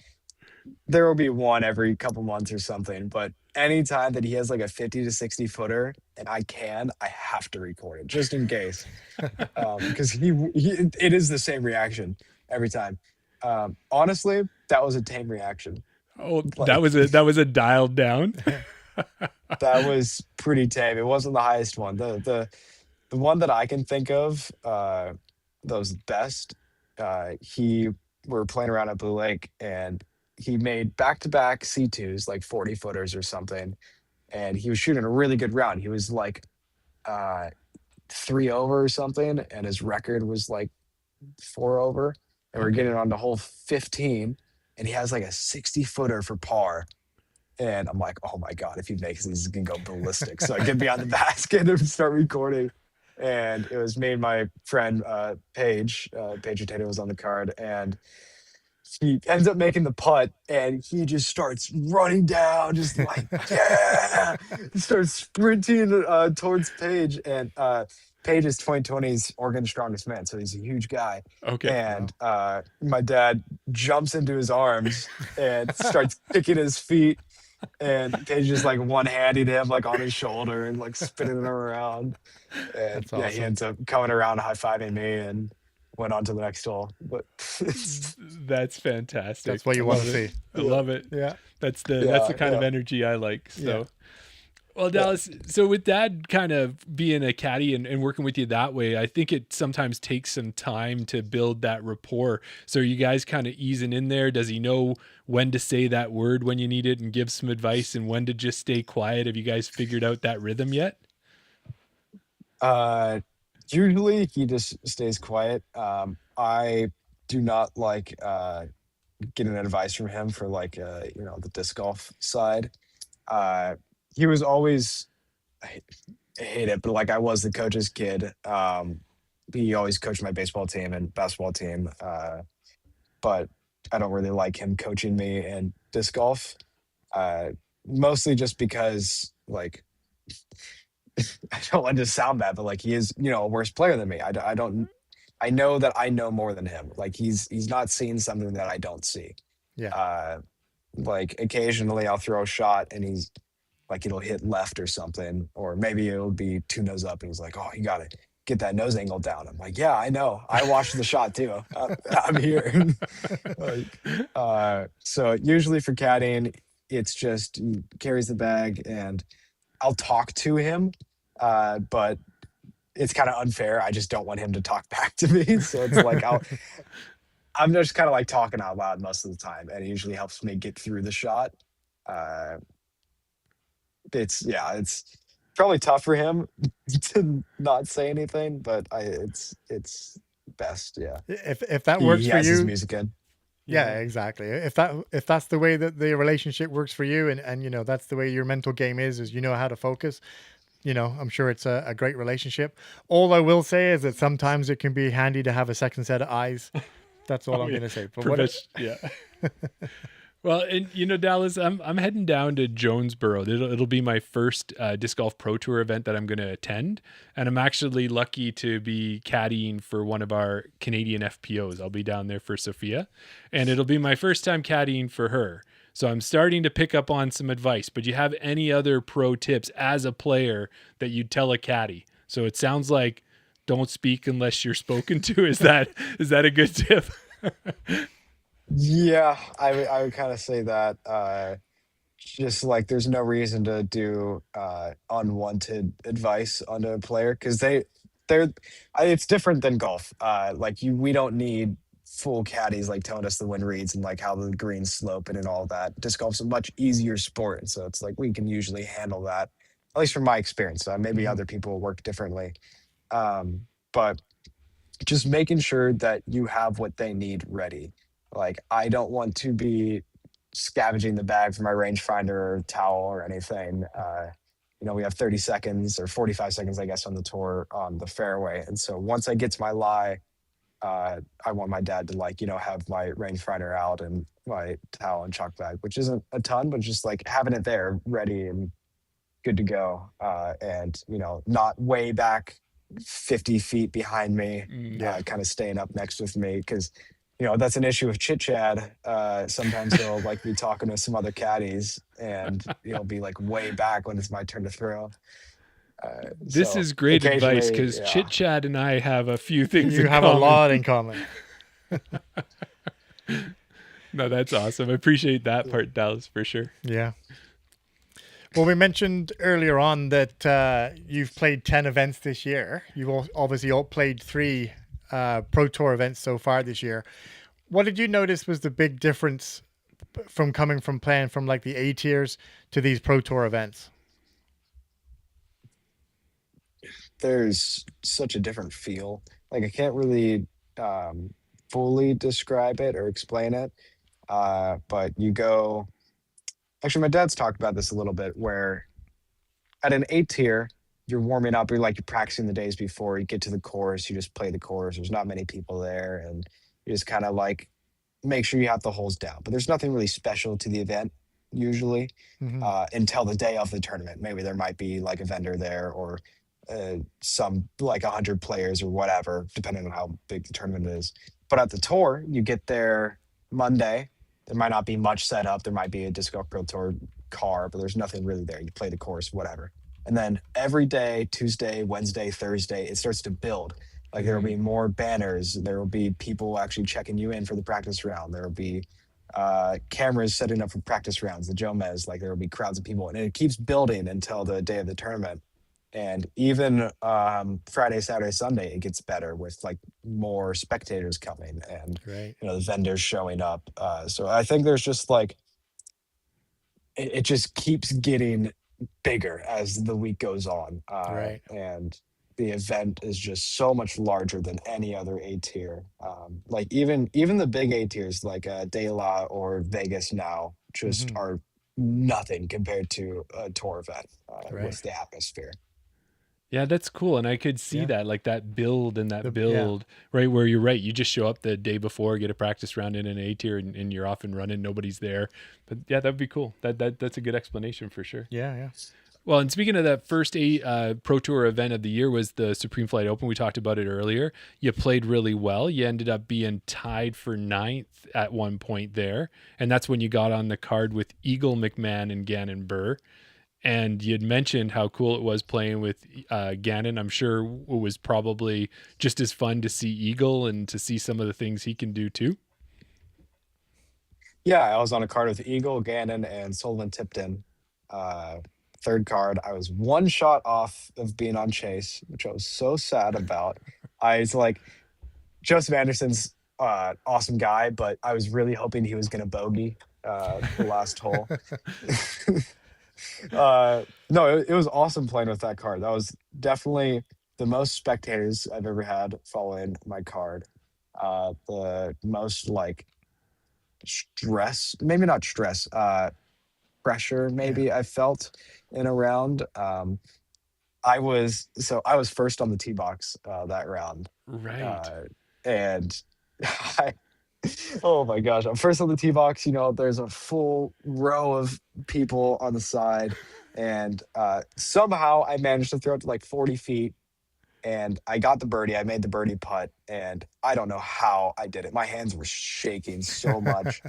there will be one every couple months or something, but anytime that he has like a 50 to 60 footer and I have to record it just in case. Because it is the same reaction every time. Honestly, that was a tame reaction. Oh, Like that was a dialed down. that was pretty tame. It wasn't the highest one. The one that I can think of that was best. He We're playing around at Blue Lake, and he made back-to-back C2s, like 40 footers or something. And he was shooting a really good round. He was like uh, 3 over or something, and his record was like 4 over. And we're getting on to hole 15, and he has like a 60 footer for par. And I'm like, oh my God, if he makes these, he's gonna go ballistic. So I get behind the basket and start recording. And it was me and my friend Paige. Paige Tato was on the card, and he ends up making the putt, and he just starts running down, just like yeah, he starts sprinting towards Paige, and Paige is 2020's Oregon's strongest man, so he's a huge guy. Okay. And my dad jumps into his arms and starts kicking his feet, and Paige just like one-handed him like on his shoulder and like spinning him around. And That's yeah, he awesome. ends up coming around high-fiving me and went on to the next hole. But That's fantastic. That's what you want to see. I love it. Yeah. That's the kind of yeah. energy I like. So Yeah. well, Dallas, so with Dad kind of being a caddy and working with you that way, I think it sometimes takes some time to build that rapport. So are you guys kind of easing in there? Does he know when to say that word when you need it and give some advice, and when to just stay quiet? Have you guys figured out that rhythm yet? Uh, Usually he just stays quiet. I do not like getting advice from him for like the disc golf side. Uh, he was always I hate it, but like I was the coach's kid. He always coached my baseball team and basketball team, but I don't really like him coaching me in disc golf. Uh, Mostly just because like I don't want to sound bad, but like he is, a worse player than me. I don't. I know that I know more than him. Like he's not seeing something that I don't see. Yeah. Uh, like occasionally I'll throw a shot and he's like it'll hit left or something, or maybe it'll be two nose up and he's like, oh, you got to get that nose angle down. I'm like, yeah, I know. I watched the shot too. I'm here. Like, so usually for caddying, it's just he carries the bag and I'll talk to him, but it's kind of unfair. I just don't want him to talk back to me. So it's like I'm just kind of like talking out loud most of the time, and it usually helps me get through the shot. Uh, it's probably tough for him to not say anything, but it's best. Yeah, If that he works for has his you, music in. yeah, exactly. If that's the way that the relationship works for you, and that's the way your mental game is you know how to focus. I'm sure it's a great relationship. All I will say is that sometimes it can be handy to have a second set of eyes. That's all I'm going to say. But Yeah. Well, and Dallas, I'm heading down to Jonesboro. It'll be my first disc golf pro tour event that I'm going to attend, and I'm actually lucky to be caddying for one of our Canadian FPOs. I'll be down there for Sophia, and it'll be my first time caddying for her. So I'm starting to pick up on some advice. But do you have any other pro tips as a player that you'd tell a caddy? So it sounds like don't speak unless you're spoken to. Is that a good tip? Yeah, I would kind of say that. Just like there's no reason to do unwanted advice onto a player because it's different than golf. We don't need full caddies like telling us the wind reads and like how the greens slope and all that. Disc golf's a much easier sport, so it's like we can usually handle that, at least from my experience. Maybe other people work differently, but just making sure that you have what they need ready. Like I don't want to be scavenging the bag for my rangefinder or towel or anything. we have 30 seconds or 45 seconds, I guess, on the tour on the fairway. And so once I get to my lie, I want my dad to have my rangefinder out and my towel and chalk bag, which isn't a ton, but just like having it there ready and good to go. And, not way back 50 feet behind me, kind of staying up next with me. Because, that's an issue with Chit Chad. Sometimes he'll be talking to some other caddies and he'll be like way back when it's my turn to throw. This So is great advice, because yeah. Chit Chad and I have a few things You in have common. a lot in common. No, that's awesome. I appreciate that part, Dallas, for sure. Yeah. Well, we mentioned earlier on that you've played 10 events this year. You've obviously all played 3 Pro Tour events so far this year. What did you notice was the big difference from coming from playing from like the A tiers to these Pro Tour events? There's such a different feel. Like I can't really fully describe it or explain it. But you go, actually, my dad's talked about this a little bit, where at an A tier, you're warming up, you're practicing the days before you get to the course, you just play the course. There's not many people there, and you just kind of make sure you have the holes down. But there's nothing really special to the event usually until the day of the tournament. Maybe there might be like a vendor there, or some 100 players or whatever, depending on how big the tournament is. But at the tour, you get there Monday. There might not be much set up. There might be a Disc Golf Pro Tour car, but there's nothing really there. You play the course, whatever. And then every day, Tuesday, Wednesday, Thursday, it starts to build. There will be more banners. There will be people actually checking you in for the practice round. There will be cameras setting up for practice rounds, the Jomez. There will be crowds of people. And it keeps building until the day of the tournament. And even Friday, Saturday, Sunday, it gets better with more spectators coming and the vendors showing up. So I think there's just it just keeps getting bigger as the week goes on. And the event is just so much larger than any other A tier. Even the big A tiers De La or Vegas now just are nothing compared to a tour event with the atmosphere. Yeah, that's cool. And I could see that, that build and that build, right? Where you're right. You just show up the day before, get a practice round in an A tier, and you're off and running. Nobody's there. But yeah, that'd be cool. That's a good explanation for sure. Yeah. Well, and speaking of that first Pro Tour event of the year was the Supreme Flight Open. We talked about it earlier. You played really well. You ended up being tied for 9th at one point there. And that's when you got on the card with Eagle, McMahon, and Gannon Burr. And you'd mentioned how cool it was playing with Gannon. I'm sure it was probably just as fun to see Eagle and to see some of the things he can do too. Yeah, I was on a card with Eagle, Gannon, and Sullivan Tipton. Third card, I was one shot off of being on Chase, which I was so sad about. I was Joseph Anderson's awesome guy, but I was really hoping he was going to bogey the last hole. No, it was awesome playing with that card. That was definitely the most spectators I've ever had following my card. The most stress, maybe not stress, pressure maybe I felt in a round. I was first on the tee box that round. Right. And oh my gosh, I'm first on the tee box. There's a full row of people on the side, and somehow I managed to throw it to 40 feet, and I got the birdie. I made the birdie putt, and I don't know how I did it. My hands were shaking so much.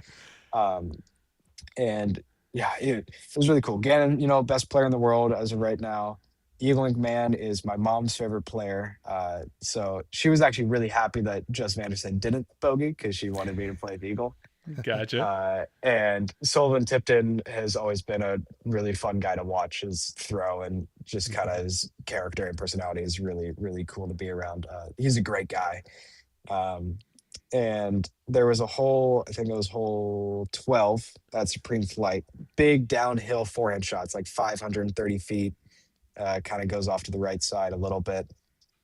And yeah, it was really cool. Gannon, best player in the world as of right now. Eagle McMahon is my mom's favorite player. So she was actually really happy that Justin Anderson didn't bogey because she wanted me to play the Eagle. Gotcha. And Sullivan Tipton has always been a really fun guy to watch. His throw and just kind of his character and personality is really, really cool to be around. He's a great guy. And there was a hole, I think it was hole 12 at Supreme Flight, big downhill forehand shots, 530 feet, kind of goes off to the right side a little bit.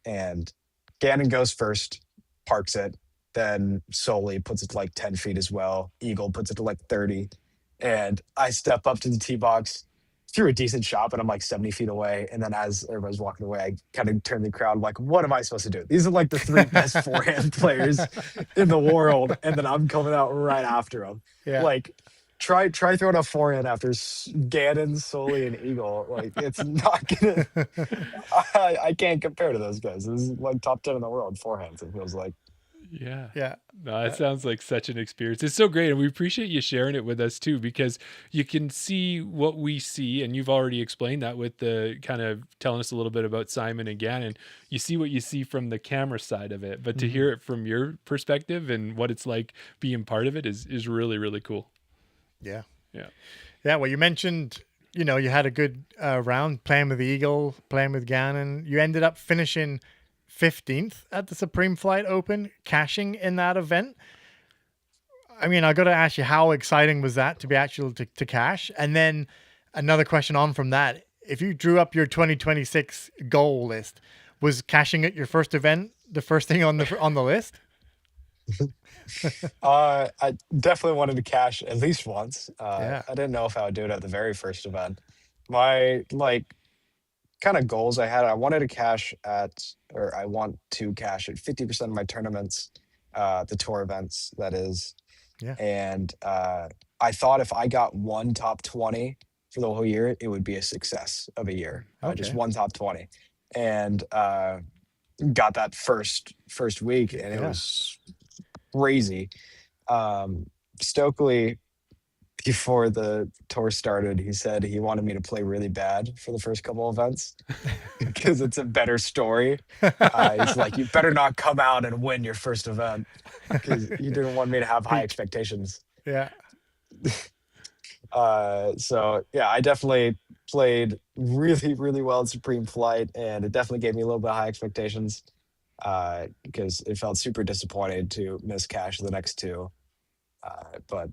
And Gannon goes first, parks it, then Solely puts it to 10 feet as well. Eagle puts it to 30. And I step up to the tee box, threw a decent shot, but I'm like 70 feet away. And then as everybody's walking away, I kind of turned the crowd like, what am I supposed to do? These are like the three best forehand players in the world. And then I'm coming out right after them. Yeah. Like, try throwing a forehand after Gannon, Soley, and Eagle. Like, it's not gonna. I can't compare to those guys. This is like top 10 in the world forehands. It feels like. Yeah. Yeah. No, it sounds like such an experience. It's so great. And we appreciate you sharing it with us too, because you can see what we see. And you've already explained that with the kind of telling us a little bit about Simon and Gannon. You see what you see from the camera side of it, but to hear it from your perspective and what it's like being part of it is really, really cool. Yeah. Yeah. Yeah. Well, you mentioned, you had a good round playing with the Eagle, playing with Gannon. You ended up finishing 15th at the Supreme Flight Open, cashing in that event. I mean, I got to ask you, how exciting was that to be actual to cash? And then another question on from that, if you drew up your 2026 goal list, was cashing at your first event the first thing on the list? I definitely wanted to cash at least once. Yeah. I didn't know if I would do it at the very first event. My kind of goals I had, I want to cash at 50% of my tournaments, the tour events, that is. Yeah. And I thought if I got one top 20 for the whole year, it would be a success of a year. Just one top 20. And got that first week, and it was crazy. Stokely, before the tour started, he said he wanted me to play really bad for the first couple events because it's a better story. He's like, you better not come out and win your first event, because he didn't want me to have high expectations. Yeah. So yeah, I definitely played really, really well at Supreme Flight, and it definitely gave me a little bit of high expectations, because it felt super disappointed to miss cash the next two. But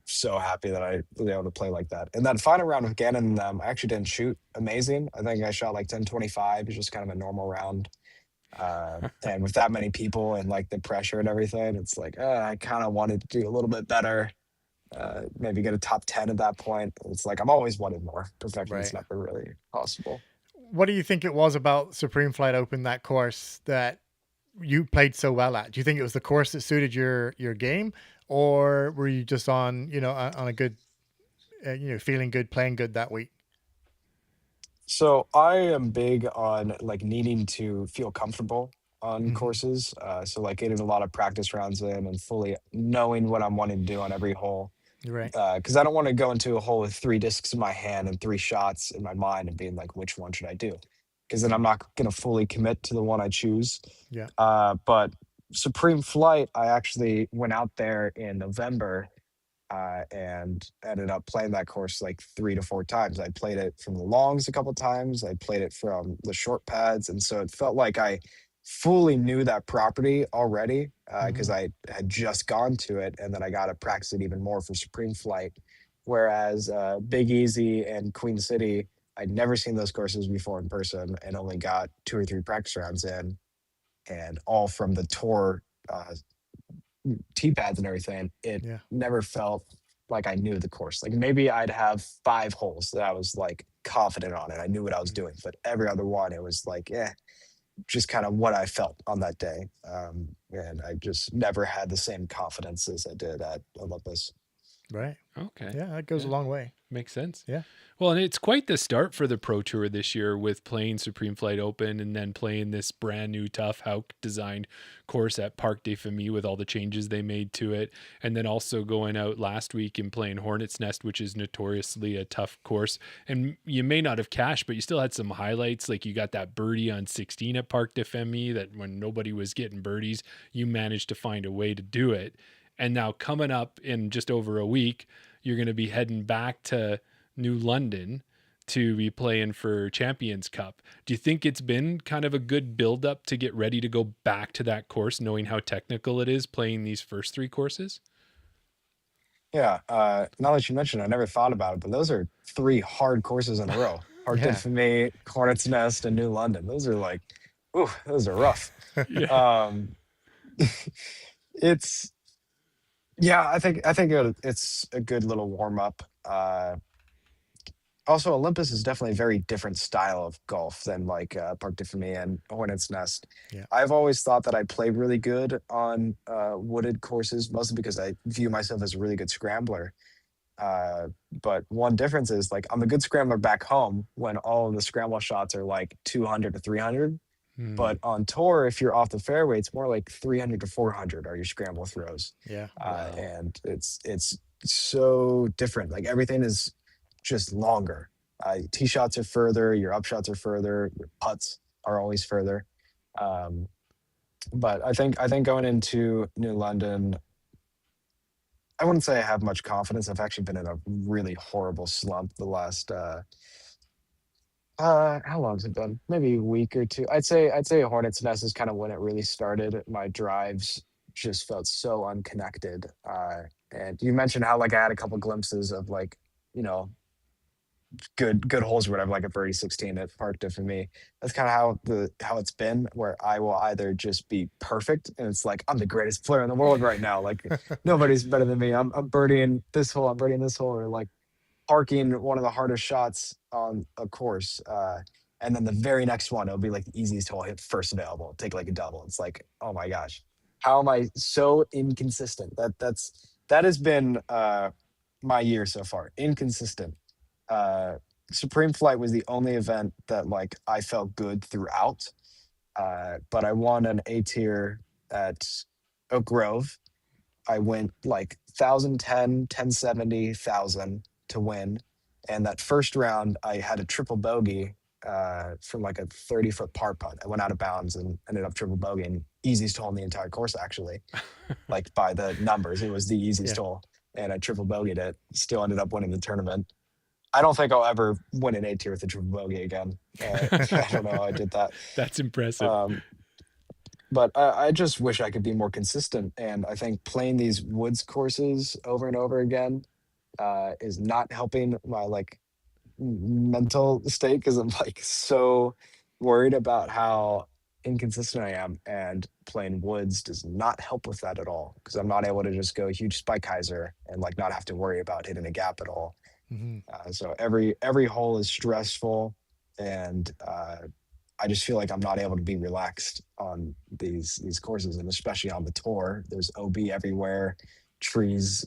so happy that I was able to play like that. And that final round with Gannon and them, I actually didn't shoot amazing. I think I shot like 10-25. It's just kind of a normal round. And with that many people and like the pressure and everything, it's like I kind of wanted to do a little bit better. Maybe get a top 10 at that point. It's like I'm always wanting more. Perfection is never really possible. What do you think it was about Supreme Flight Open, that course, that you played so well at? Do you think it was the course that suited your game, or were you just on a good, feeling good, playing good that week? So I am big on like needing to feel comfortable on courses. So like getting a lot of practice rounds in and fully knowing what I'm wanting to do on every hole. Right. Because I don't want to go into a hole with 3 discs in my hand and 3 shots in my mind and being like, which one should I do? Because then I'm not going to fully commit to the one I choose. Yeah. But Supreme Flight, I actually went out there in November and ended up playing that course like 3 to 4 times. I played it from the longs a couple times. I played it from the short pads. And so it felt like I fully knew that property already, because I had just gone to it, and then I got to practice it even more for Supreme Flight. Whereas Big Easy and Queen City, I'd never seen those courses before in person and only got 2 or 3 practice rounds in, and all from the tour tee pads and everything. It never felt like I knew the course. Like maybe I'd have 5 holes that I was like confident on it. I knew what I was doing, but every other one, it was like, just kind of what I felt on that day. And I just never had the same confidence as I did at Olympus. Right. Okay. Yeah, that goes a long way. Makes sense. Yeah. Well, and it's quite the start for the Pro Tour this year, with playing Supreme Flight Open and then playing this brand new tough Hauk designed course at Parc des Familles with all the changes they made to it. And then also going out last week and playing Hornet's Nest, which is notoriously a tough course. And you may not have cashed, but you still had some highlights. Like you got that birdie on 16 at Parc des Familles that when nobody was getting birdies, you managed to find a way to do it. And now coming up in just over a week, you're going to be heading back to New London to be playing for Champions Cup. Do you think it's been kind of a good build up to get ready to go back to that course, knowing how technical it is playing these first 3 courses? Yeah. Now that you mentioned it, I never thought about it, but those are 3 hard courses in a row. Parc des Familles, Hornet's Nest, and New London. Those are like, those are rough. It's, I think it's a good little warm up. Also, Olympus is definitely a very different style of golf than like Parc de Famille and Hornets Nest. Yeah. I've always thought that I play really good on wooded courses, mostly because I view myself as a really good scrambler. Uh, but one difference is like I'm a good scrambler back home when all of the scramble shots are like 200 to 300. Hmm. But on tour, if you're off the fairway, it's more like 300 to 400 are your scramble throws. Yeah. Wow. And it's so different. Like everything is just longer. Tee shots are further, your up shots are further, your putts are always further. Um, but I think going into New London, I wouldn't say I have much confidence. I've actually been in a really horrible slump the last how long's it been? Maybe a week or two. I'd say Hornets Nest is kind of when it really started. My drives just felt so unconnected. And you mentioned how like I had a couple glimpses of like, you know, good holes or whatever, like a birdie 16 at Park for me. That's kind of how it's been, where I will either just be perfect and it's like I'm the greatest player in the world right now. Like nobody's better than me. I'm birdieing this hole, I'm birdieing this hole, or like parking one of the hardest shots on a course. And then the very next one, it'll be like the easiest hole, hit first available, take like a double. It's like, oh my gosh, how am I so inconsistent? That has been my year so far. Inconsistent. Uh, Supreme Flight was the only event that like I felt good throughout. But I won an A tier at Oak Grove. I went like 1,010, 1,070, 1,000 to win. And that first round, I had a triple bogey from like a 30-foot par putt. I went out of bounds and ended up triple bogeying. Easiest hole in the entire course, actually. Like by the numbers, it was the easiest Yeah. hole. And I triple bogeyed it. Still ended up winning the tournament. I don't think I'll ever win an A tier with a triple bogey again. I don't know how I did that. That's impressive. But I just wish I could be more consistent. And I think playing these woods courses over and over again is not helping my like mental state because I'm like so worried about how inconsistent I am. And playing woods does not help with that at all because I'm not able to just go huge spike hyzer and like not have to worry about hitting a gap at all. Mhm. So every hole is stressful, and I just feel like I'm not able to be relaxed on these courses, and especially on the tour. There's OB everywhere, trees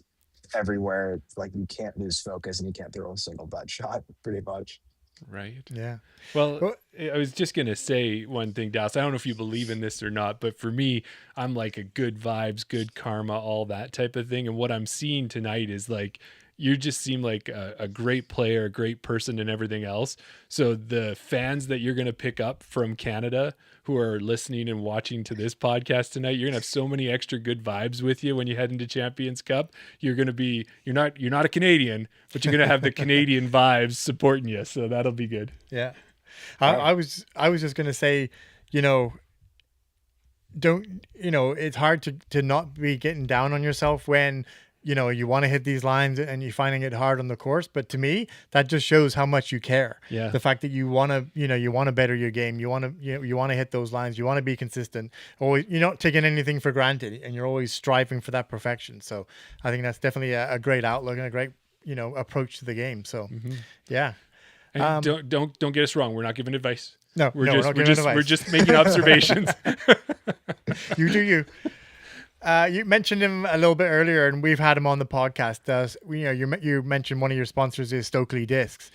everywhere. It's like you can't lose focus, and you can't throw a single bad shot, pretty much. Right. Yeah. Well, Well- I was just going to say one thing, Dallas. I don't know if you believe in this or not, but for me, I'm like a good vibes, good karma, all that type of thing. And what I'm seeing tonight is like, you just seem like a great player, a great person, and everything else. So the fans that you're going to pick up from Canada who are listening and watching to this podcast tonight, you're going to have so many extra good vibes with you when you head into Champions Cup. You're going to be, you're not a Canadian, but you're going to have the Canadian vibes supporting you. So that'll be good. Yeah. I was just gonna say, you know, it's hard to not be getting down on yourself when, you know, you want to hit these lines and you're finding it hard on the course. But to me, that just shows how much you care. Yeah. The fact that you want to, you want to better your game. You want to, you want to hit those lines. You want to be consistent. Always, you're not taking anything for granted, and you're always striving for that perfection. So I think that's definitely a great outlook and a great, approach to the game. So yeah. And don't get us wrong. We're not giving advice. No, we're not giving advice. We're just making observations. You do you. You mentioned him a little bit earlier, and we've had him on the podcast. You mentioned one of your sponsors is Stokely Discs.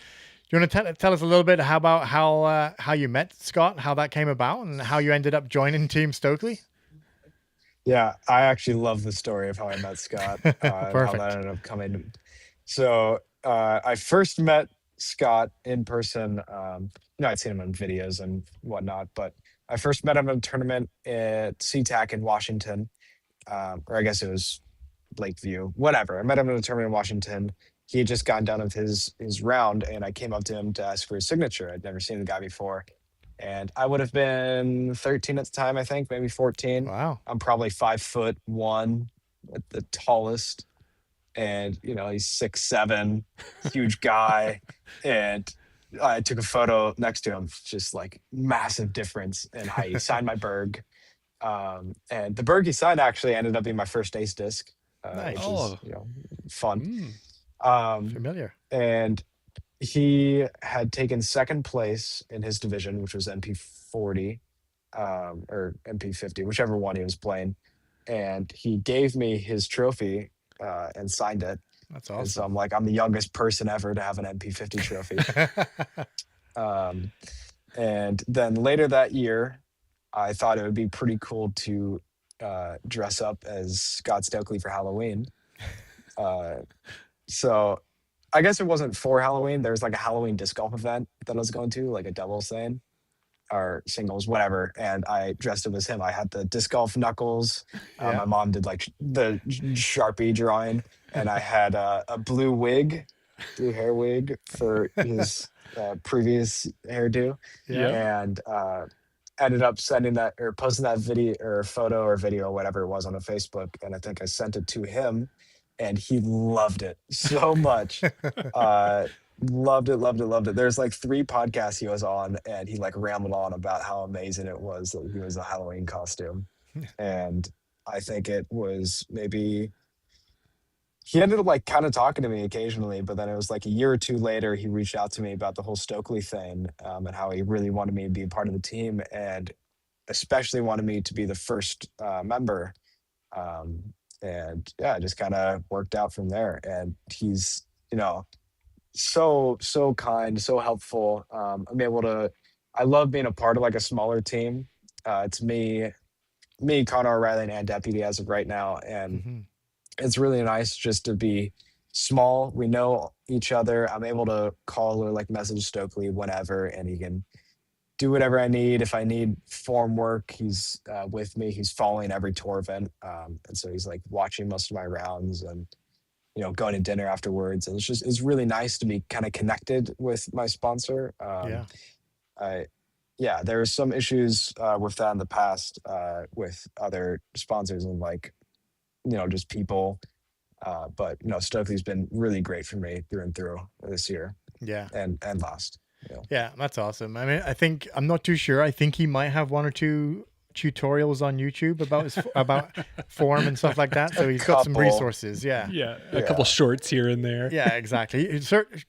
Do you want to tell us a little bit about how you met Scott, how that came about, and how you ended up joining Team Stokely? Yeah, I actually love the story of how I met Scott. And how Perfect. that ended up coming. So I first met Scott in person. I'd seen him on videos and whatnot, but I first met him in a tournament at SeaTac in Washington, or I guess it was Lakeview, whatever. I met him in a tournament in Washington. He had just gotten done with his round, and I came up to him to ask for his signature. I'd never seen the guy before, and I would have been 13 at the time, I think, maybe 14. Wow. I'm probably 5'1" at the tallest. And he's 6'7", huge guy, and I took a photo next to him. Just like massive difference in height. He signed my Berg, and the Berg he signed actually ended up being my first ace disc, Nice. which is fun. Familiar. And he had taken second place in his division, which was MP40, or MP50, whichever one he was playing. And he gave me his trophy and signed it. That's And so awesome. I'm like, I'm the youngest person ever to have an MP50 trophy. And then later that year, I thought it would be pretty cool to dress up as Scott Stokely for Halloween. So I guess it wasn't for Halloween. There was like a Halloween disc golf event that I was going to, like a doubles thing or singles, whatever. And I dressed up as him. I had the disc golf knuckles. Yeah. My mom did like the Sharpie drawing, and I had a blue hair wig for his previous hairdo. Yeah. And ended up sending that or posting that video or photo or video or whatever it was on a Facebook. And I think I sent it to him, and he loved it so much. Loved it, loved it, loved it. There's like 3 podcasts he was on, and he like rambled on about how amazing it was that he was a Halloween costume. And I think it was maybe he ended up like kind of talking to me occasionally, but then it was like a year or 2 later, he reached out to me about the whole Stokely thing, and how he really wanted me to be a part of the team, and especially wanted me to be the first member. Um, and yeah, it just kind of worked out from there. And he's, so kind, so helpful. I'm able to. I love being a part of like a smaller team. It's me, Connor O'Reilly, and Deputy as of right now, and Mm-hmm. it's really nice just to be small. We know each other. I'm able to call or like message Stokely whenever, and he can do whatever I need. If I need form work, he's with me. He's following every tour event, and so he's like watching most of my rounds and going to dinner afterwards. And it's really nice to be kind of connected with my sponsor. Yeah. I Yeah, there were some issues with that in the past with other sponsors and like just people. But Stokely's been really great for me through and through this year Yeah. and last. Yeah, that's awesome. I mean, I think I'm not too sure. I think he might have 1 or 2 tutorials on YouTube about his about form and stuff like that. So he's got some Couple. resources. Yeah. Yeah, a couple shorts here and there. Yeah, exactly.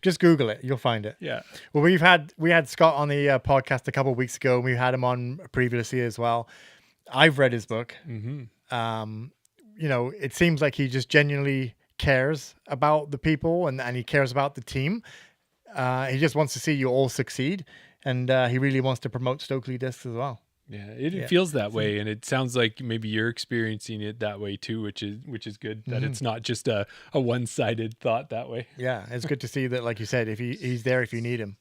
Just Google it. You'll find it. Yeah. Well, we had Scott on the podcast a couple of weeks ago, and we had him on previously as well. I've read his book. Mm-hmm. It seems like he just genuinely cares about the people and he cares about the team. He just wants to see you all succeed, and he really wants to promote Stokely Discs as well. Yeah, it feels that way, and it sounds like maybe you're experiencing it that way too, which is good. That it's not just a one-sided thought that way. Yeah, it's good to see that, like you said, if he's there if you need him.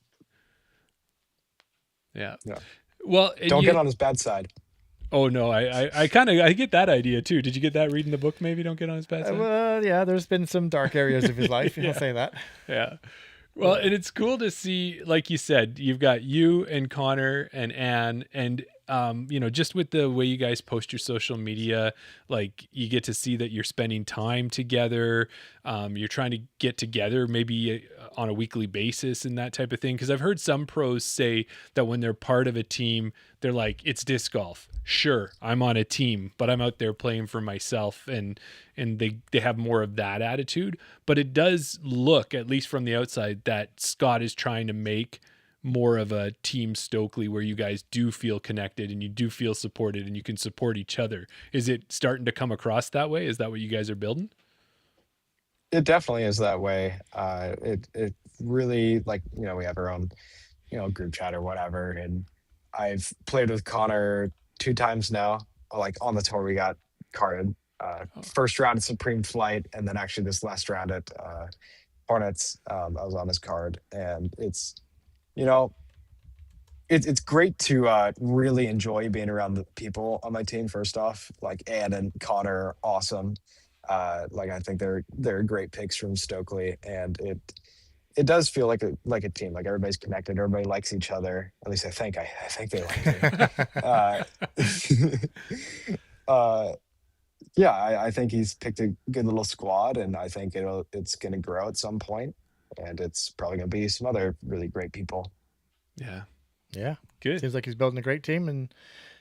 Yeah. Yeah. Well, Don't get on his bad side. Oh no, I kind of get that idea too. Did you get that reading the book? Maybe don't get on his bad side. Well, yeah, there's been some dark areas of his life. I'll say that. Yeah. Well, and it's cool to see, like you said, you've got you and Connor and Anne, and just with the way you guys post your social media, like you get to see that you're spending time together. You're trying to get together maybe on a weekly basis and that type of thing. Because I've heard some pros say that when they're part of a team, they're like, it's disc golf. Sure, I'm on a team, but I'm out there playing for myself, and they have more of that attitude. But it does look, at least from the outside, that Scott is trying to make more of a team Stokely where you guys do feel connected and you do feel supported and you can support each other. Is it starting to come across that way? Is that what you guys are building? It definitely is that way. It really, like, we have our own, group chat or whatever. And I've played with Connor 2 times now. Like on the tour, we got carded. First round at Supreme Flight, and then actually this last round at Hornets, I was on his card. And it's great to really enjoy being around the people on my team. First off, like Ann and Connor are awesome. Like I think they're great picks from Stokely, and it does feel like a team. Like everybody's connected, everybody likes each other. At least I think they like me. Yeah, I think he's picked a good little squad, and I think it's going to grow at some point, and it's probably going to be some other really great people. Yeah. Yeah. Good. Seems like he's building a great team and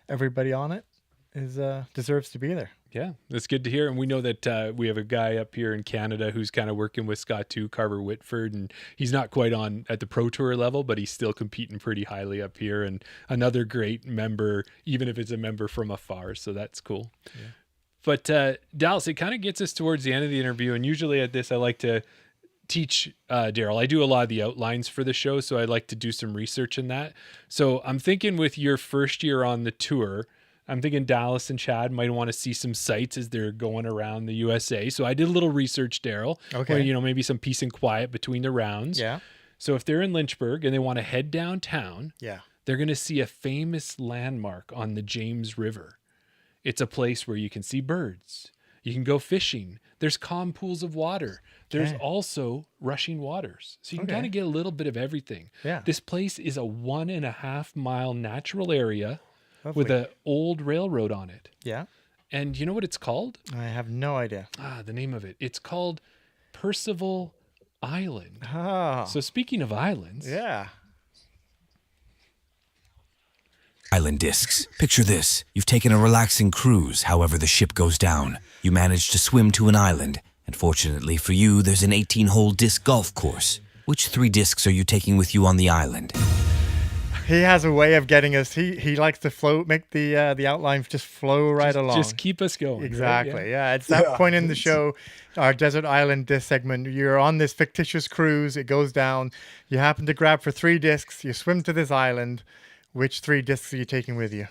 everybody on it. deserves to be there. Yeah, that's good to hear. And we know that we have a guy up here in Canada who's kind of working with Scott too, Carver Whitford, and he's not quite on at the Pro Tour level, but he's still competing pretty highly up here. And another great member, even if it's a member from afar. So that's cool. Yeah. But Dallas, it kind of gets us towards the end of the interview. And usually at this, I like to teach Daryl. I do a lot of the outlines for the show, so I like to do some research in that. So I'm thinking with your first year on the tour, I'm thinking Dallas and Chad might want to see some sights as they're going around the USA. So I did a little research, Daryl. Okay. Where, you know, maybe some peace and quiet between the rounds. Yeah. So if they're in Lynchburg and they want to head downtown, they're going to see a famous landmark on the James River. It's a place where you can see birds. You can go fishing. There's calm pools of water. There's also rushing waters. So you can kind of get a little bit of everything. Yeah. This place is a 1.5 mile natural area. Lovely. With an old railroad on it. Yeah. And you know what it's called? I have no idea. The name of it. It's called Percival Island. Oh. So speaking of islands. Yeah. Island discs. Picture this. You've taken a relaxing cruise, however the ship goes down. You manage to swim to an island, and fortunately for you, there's an 18-hole disc golf course. Which 3 discs are you taking with you on the island? He has a way of getting us. He likes to flow, make the outline just flow right along. Just keep us going. Exactly. Right? Yeah. It's that point in the show, our Desert Island disc segment. You're on this fictitious cruise. It goes down. You happen to grab for 3 discs. You swim to this island. Which 3 discs are you taking with you?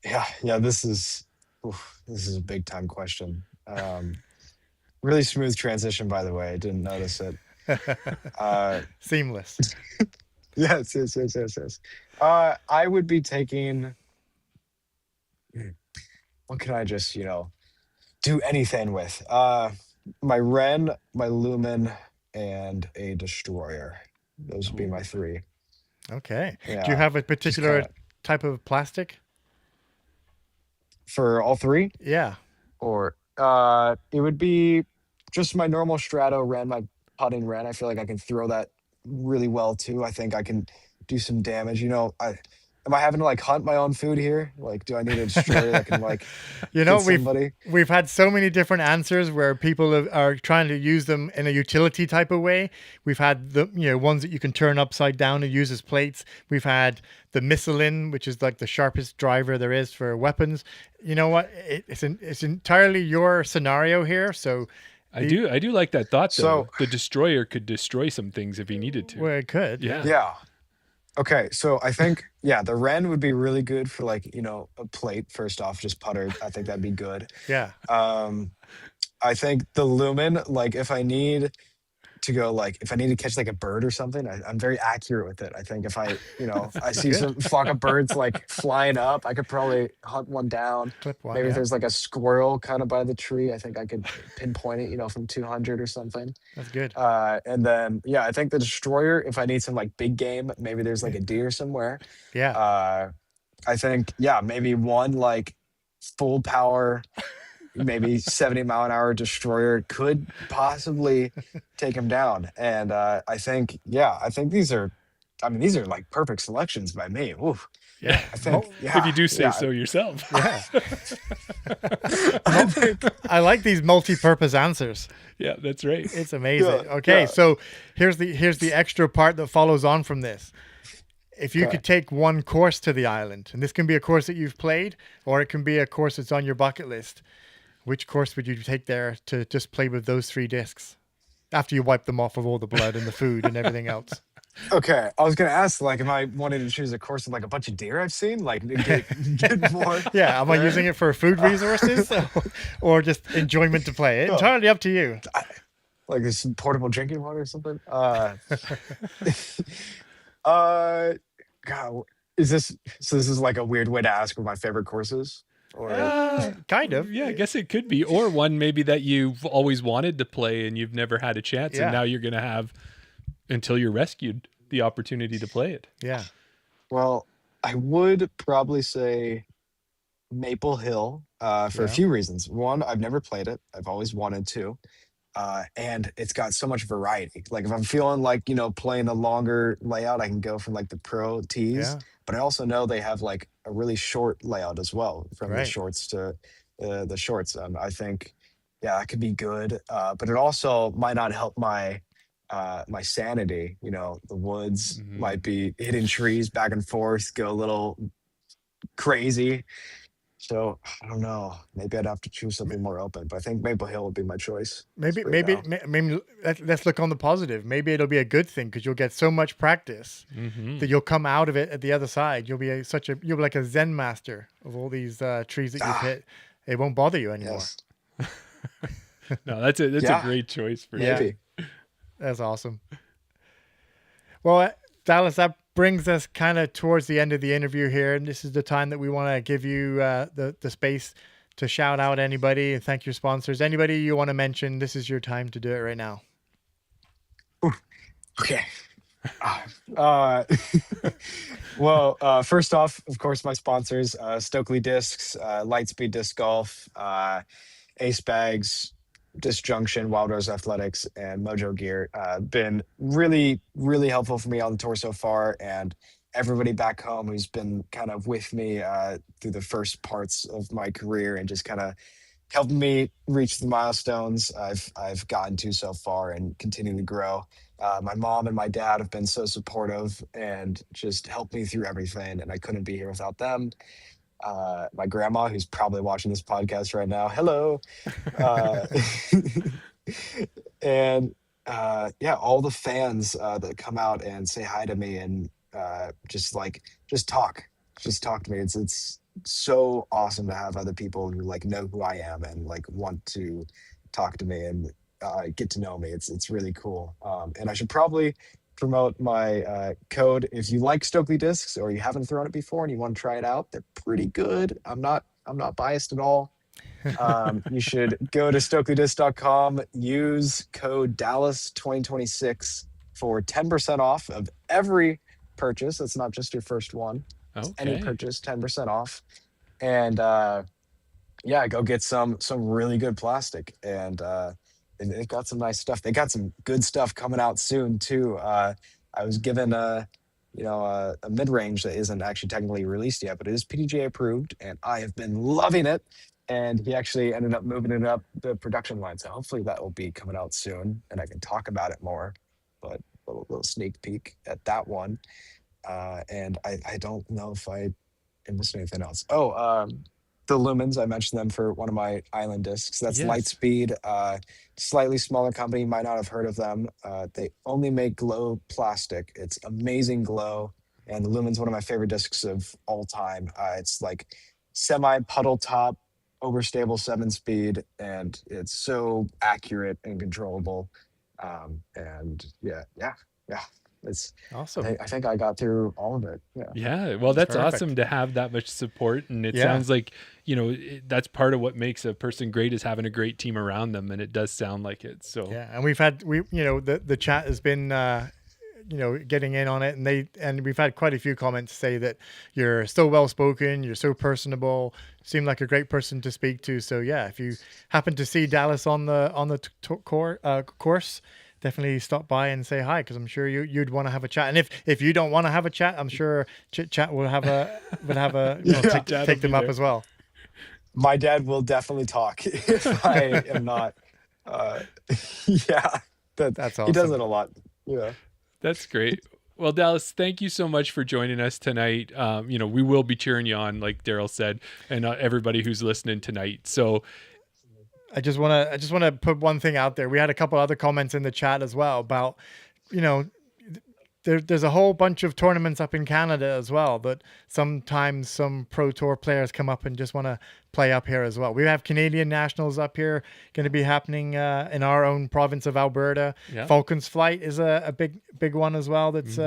Yeah. This is a big time question. Really smooth transition, by the way. I didn't notice it. Seamless. Yes. I would be taking. What can I just, do anything with? My Wren, my Lumen, and a Destroyer. Those would be my 3. Okay. Yeah, do you have a particular type of plastic? For all 3? Yeah. Or it would be just my normal Strato Wren, my putting Wren. I feel like I can throw that really well too. I think I can do some damage. Am I having to hunt my own food here? Do I need a Destroyer that can we've had so many different answers where people are trying to use them in a utility type of way. We've had the ones that you can turn upside down and use as plates. We've had the Missilin, which is like the sharpest driver there is for weapons. You know what? It's entirely your scenario here. So I do like that thought though. So, the Destroyer could destroy some things if he needed to. Well, it could. Yeah. Okay, so I think the Wren would be really good for a plate. First off, just putter. I think that'd be good. Yeah. I think the Lumen, if I need to go, if I need to catch a bird or something, I'm very accurate with it. I think if I see some flock of birds flying up, I could probably hunt one down. Clip one, maybe if there's a squirrel kind of by the tree, I think I could pinpoint it, from 200 or something. That's good. And then I think the Destroyer, if I need some big game, maybe there's a deer somewhere. Yeah. I think maybe one full power, maybe 70-mile-an-hour Destroyer could possibly take him down. And I think these are perfect selections by me. Oof. Yeah. I think, if you do say so yourself. Yeah. I like these multi-purpose answers. Yeah, that's right. It's amazing. Okay, so here's the extra part that follows on from this. If you could take one course to the island, and this can be a course that you've played, or it can be a course that's on your bucket list, which course would you take there to just play with those 3 discs after you wipe them off of all the blood and the food and everything else? Okay, I was gonna ask, am I wanting to choose a course with a bunch of deer I've seen, get more? Yeah, am I using it for food resources or just enjoyment to play? Entirely up to you. This portable drinking water or something. God, this is a weird way to ask what my favorite course is? Or kind of. Yeah, I guess it could be. Or one maybe that you've always wanted to play and you've never had a chance, and now you're going to have, until you're rescued, the opportunity to play it. Yeah. Well, I would probably say Maple Hill for a few reasons. One, I've never played it. I've always wanted to. And it's got so much variety. If I'm feeling playing a longer layout, I can go from the pro tees. Yeah. But I also know they have a really short layout as well, from the Right. shorts to the shorts. I think, yeah, that could be good, but it also might not help my sanity. You know, the woods Mm-hmm. might be hitting trees back and forth, go a little crazy. So I don't know. Maybe I'd have to choose something more open, but I think Maple Hill would be my choice Maybe, right maybe, now. maybe let's look on the positive. Maybe it'll be a good thing because you'll get so much practice Mm-hmm. that you'll come out of it at the other side. You'll be like a Zen master of all these trees that you've Ah, hit. It won't bother you anymore. yes. No, that's a Yeah, great choice for Yeah, sure. maybe. that's awesome. Well, Dallas, that brings us kind of towards the end of the interview here, and this is the time that we want to give you the space to shout out anybody and thank your sponsors. Anybody you want to mention, this is your time to do it right now. Okay. Ah, Uh, well, first off, of course, my sponsors, Stokely Discs, Lightspeed Disc Golf, Ace Bags, Disc Junction, Wild Rose Athletics, and Mojo Gear. Been really, really helpful for me on the tour so far, and everybody back home who's been kind of with me through the first parts of my career and just kind of helping me reach the milestones I've gotten to so far and continue to grow. My mom and my dad have been so supportive and just helped me through everything, and I couldn't be here without them. My grandma, who's probably watching this podcast right now, hello. Uh, and yeah, all the fans that come out and say hi to me and just talk, just talk to me. It's so awesome to have other people who like know who I am and like want to talk to me and get to know me. It's really cool. And I should probably promote my code. If you like Stokely Discs or you haven't thrown it before and you want to try it out, they're pretty good. I'm not biased at all. You should go to StokelyDisc.com, use code Dallas2026 for 10% off of every purchase. That's not just your first one. It's any Okay. purchase, 10% off. And yeah, go get some really good plastic. And they've got some nice stuff. They got some good stuff coming out soon too. I was given a mid-range that isn't actually technically released yet, but it is PDGA approved, and I have been loving it. And he actually ended up moving it up the production line, so hopefully that will be coming out soon, and I can talk about it more. But a little sneak peek at that one. And I don't know if I missed anything else. Oh, the lumens, I mentioned them for one of my island discs. That's Yes. Lightspeed, slightly smaller company. You might not have heard of them. They only make glow plastic. It's amazing glow, and the lumen's one of my favorite discs of all time. It's like semi puddle top, overstable 7 speed, and it's so accurate and controllable. And yeah. It's Awesome. I think I got through all of it. Yeah. Yeah, well, that's Perfect. awesome to have that much support, and it Yeah. sounds like that's part of what makes a person great is having a great team around them, and it does sound like it. So Yeah, and the chat has been getting in on it, and we've had quite a few comments say that you're so well spoken, you're so personable, seem like a great person to speak to. So yeah, if you happen to see Dallas on the course, definitely stop by and say hi, because I'm sure you'd want to have a chat. And if you don't want to have a chat, I'm sure Chit Chat will have a Chit Chat will take them be up there. as well. My dad will definitely talk if I am not. Uh, yeah, That's he does awesome. it a lot. Yeah. that's great. Well, Dallas, thank you so much for joining us tonight. We will be cheering you on, like Daryl said, and everybody who's listening tonight. So I just want to put one thing out there. We had a couple other comments in the chat as well about, there's a whole bunch of tournaments up in Canada as well that sometimes some pro tour players come up and just want to play up here as well. We have Canadian nationals up here going to be happening in our own province of Alberta. Yeah. Falcons Flight is a big one as well. That's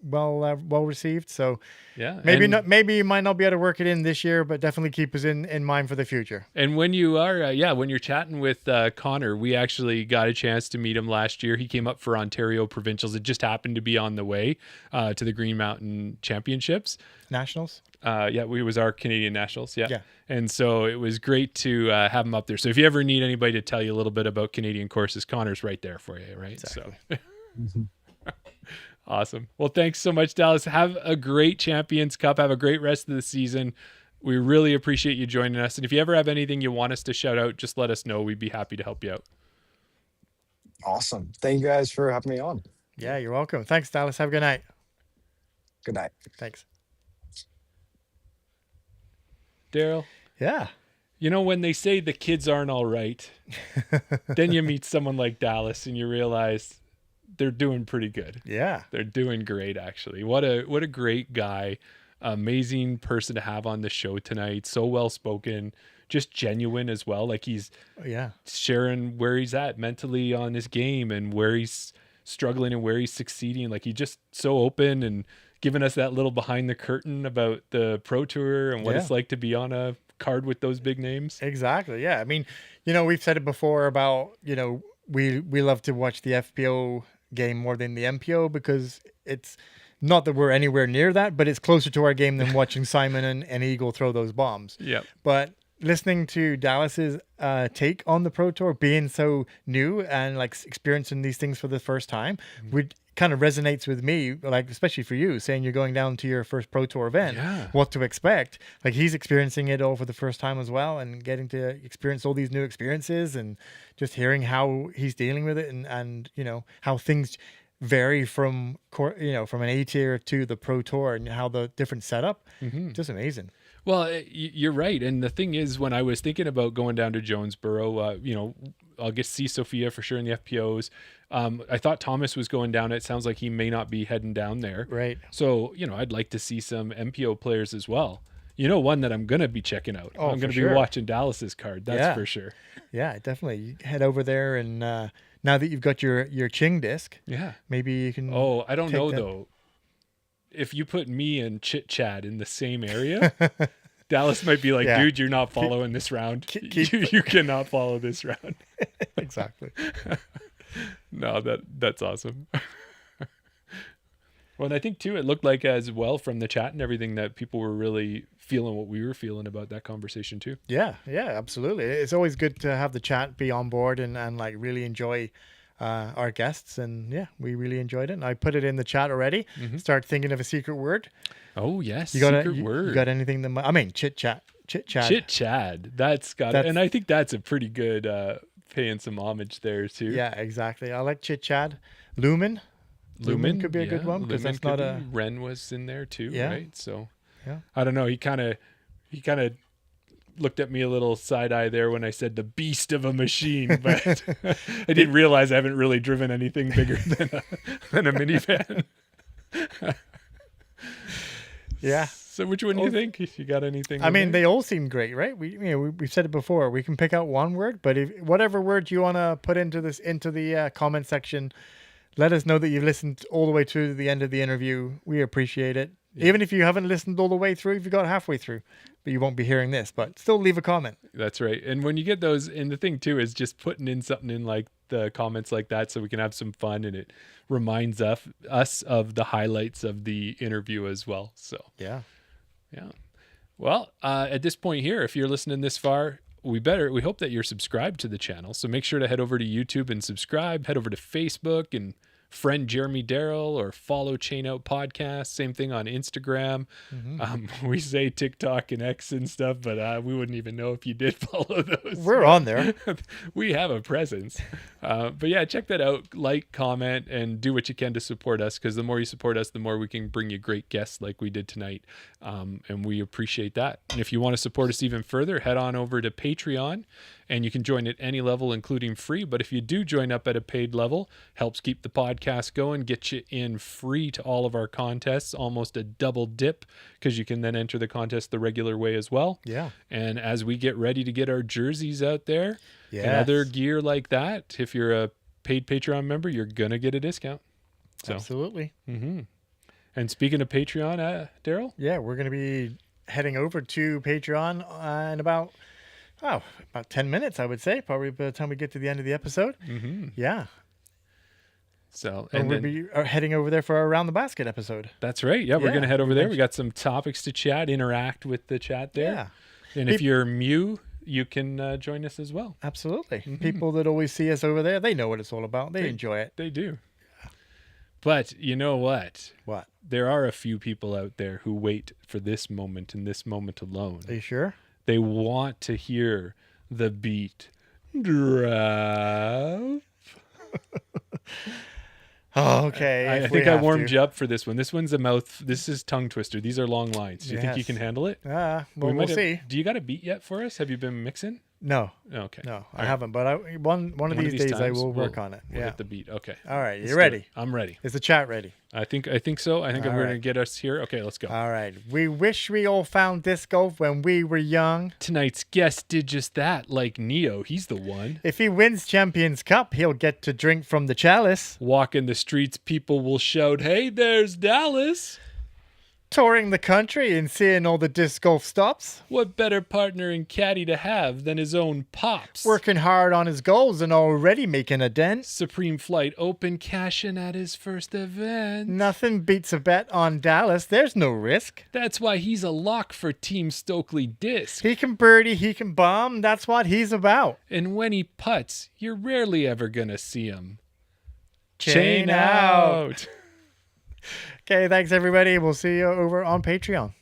well received. So yeah, maybe you might not be able to work it in this year, but definitely keep us in mind for the future. And when you are, when you're chatting with Connor, we actually got a chance to meet him last year. He came up for Ontario Provincials. It just happened to be on the way to the Green Mountain Championships. Nationals? We was our Canadian Nationals. Yeah. Yeah. And so it was great to have him up there. So if you ever need anybody to tell you a little bit about Canadian courses, Connor's right there for you, right? Exactly. So Awesome. Well, thanks so much, Dallas. Have a great Champions Cup. Have a great rest of the season. We really appreciate you joining us. And if you ever have anything you want us to shout out, just let us know. We'd be happy to help you out. Awesome. Thank you guys for having me on. Yeah, you're welcome. Thanks, Dallas. Have a good night. Good night. Thanks. Daryl? Yeah. You know, when they say the kids aren't all right, then you meet someone like Dallas and you realize they're doing pretty good. Yeah. They're doing great, actually. What a great guy. Amazing person to have on the show tonight. So well spoken, just genuine as well. Like he's sharing where he's at mentally on his game and where he's struggling and where he's succeeding. Like he's just so open and giving us that little behind the curtain about the Pro Tour and what it's like to be on a card with those big names. Exactly. Yeah. I mean, you know, we've said it before about, you know, we love to watch the FPO game more than the MPO because it's not that we're anywhere near that, but it's closer to our game than watching Simon and Eagle throw those bombs. Yeah. But listening to Dallas's take on the Pro Tour, being so new and like experiencing these things for the first time, would kind of resonates with me, like especially for you, saying you're going down to your first Pro Tour event, what to expect. Like he's experiencing it all for the first time as well, and getting to experience all these new experiences, and just hearing how he's dealing with it, and you know how things vary from from an A tier to the Pro Tour, and how the different setup. Just amazing. Well, you're right. And the thing is, when I was thinking about going down to Jonesboro, I'll get to see Sophia for sure in the FPOs. I thought Thomas was going down. It sounds like he may not be heading down there. Right. So, I'd like to see some MPO players as well. One that I'm going to be checking out. Oh, I'm going to be watching Dallas's card. That's for sure. Yeah, definitely. Head over there, and now that you've got your Ching disc, maybe you can. Oh, I don't know though. If you put me and Chit Chad in the same area, Dallas might be like, dude, you're not following this round. You cannot follow this round. Exactly. No, that's awesome. Well, and I think too, it looked like as well from the chat and everything that people were really feeling what we were feeling about that conversation too. Yeah, absolutely. It's always good to have the chat be on board and like really enjoy our guests, and we really enjoyed it. And I put it in the chat already. Start thinking of a secret word. Oh yes, secret word. You got anything that chit chat. That's got it. And I think that's a pretty good paying some homage there too. Yeah, exactly. I like chit chat. Lumen could be a good one, because that's not a. Ren was in there too, right? So I don't know. He kind of looked at me a little side eye there when I said the beast of a machine, but I didn't realize I haven't really driven anything bigger than a minivan. Yeah. So which one do you think? You got anything? I mean, they all seem great, right? We've said it before. We can pick out one word, but whatever word you want to put into the comment section, let us know that you've listened all the way through to the end of the interview. We appreciate it. Yeah. Even if you haven't listened all the way through, if you got halfway through, but you won't be hearing this, but still leave a comment. That's right. And when you get those, and the thing too is just putting in something in like the comments like that, so we can have some fun, and it reminds us of the highlights of the interview as well. So yeah. Well, at this point here, if you're listening this far, we hope that you're subscribed to the channel. So make sure to head over to YouTube and subscribe. Head over to Facebook and friend Jeremy Darrell, or follow Chain Out Podcast. Same thing on Instagram. We say TikTok and X and stuff, but we wouldn't even know if you did follow those. We're on there. We have a presence. But yeah, check that out. Like, comment, and do what you can to support us, because the more you support us, the more we can bring you great guests like we did tonight. And we appreciate that. And if you want to support us even further, head on over to Patreon, and you can join at any level, including free. But if you do join up at a paid level, helps keep the podcast going, get you in free to all of our contests, almost a double dip, because you can then enter the contest the regular way as well. Yeah. And as we get ready to get our jerseys out there and other gear like that, if you're a paid Patreon member, you're going to get a discount. So. Absolutely. And speaking of Patreon, Daryl? Yeah, we're going to be heading over to Patreon in about 10 minutes, I would say, probably by the time we get to the end of the episode. Yeah. So, and we'll be heading over there for our Around the Basket episode. That's right. Yeah, we're going to head over there. We got some topics to chat, interact with the chat there. Yeah. And if you're Mew, you can join us as well. Absolutely. People that always see us over there, they know what it's all about. They enjoy it. They do. But you know what? What? There are a few people out there who wait for this moment and this moment alone. Are you sure? They want to hear the beat drop. Oh, okay. I think I warmed you up for this one. This one's a mouth. This is tongue twister. These are long lines. Do you think you can handle it? Well, we'll see. Do you got a beat yet for us? Have you been mixing? No. Okay. No, I haven't. But one of these days I will work on it. We'll hit the beat. Okay. All right. You ready? I'm ready. Is the chat ready? I think so. I think I'm going to get us here. Okay, let's go. All right. We wish we all found disc golf when we were young. Tonight's guest did just that, like Neo. He's the one. If he wins Champions Cup, he'll get to drink from the chalice. Walking the streets, people will shout, "Hey, there's Dallas." Touring the country and seeing all the disc golf stops. What better partner and caddy to have than his own Pops? Working hard on his goals and already making a dent. Supreme Flight Open cashing at his first event. Nothing beats a bet on Dallas. There's no risk. That's why he's a lock for Team Stokely Discs. He can birdie, he can bomb. That's what he's about. And when he putts, you're rarely ever going to see him. Chain out. Okay, thanks everybody. We'll see you over on Patreon.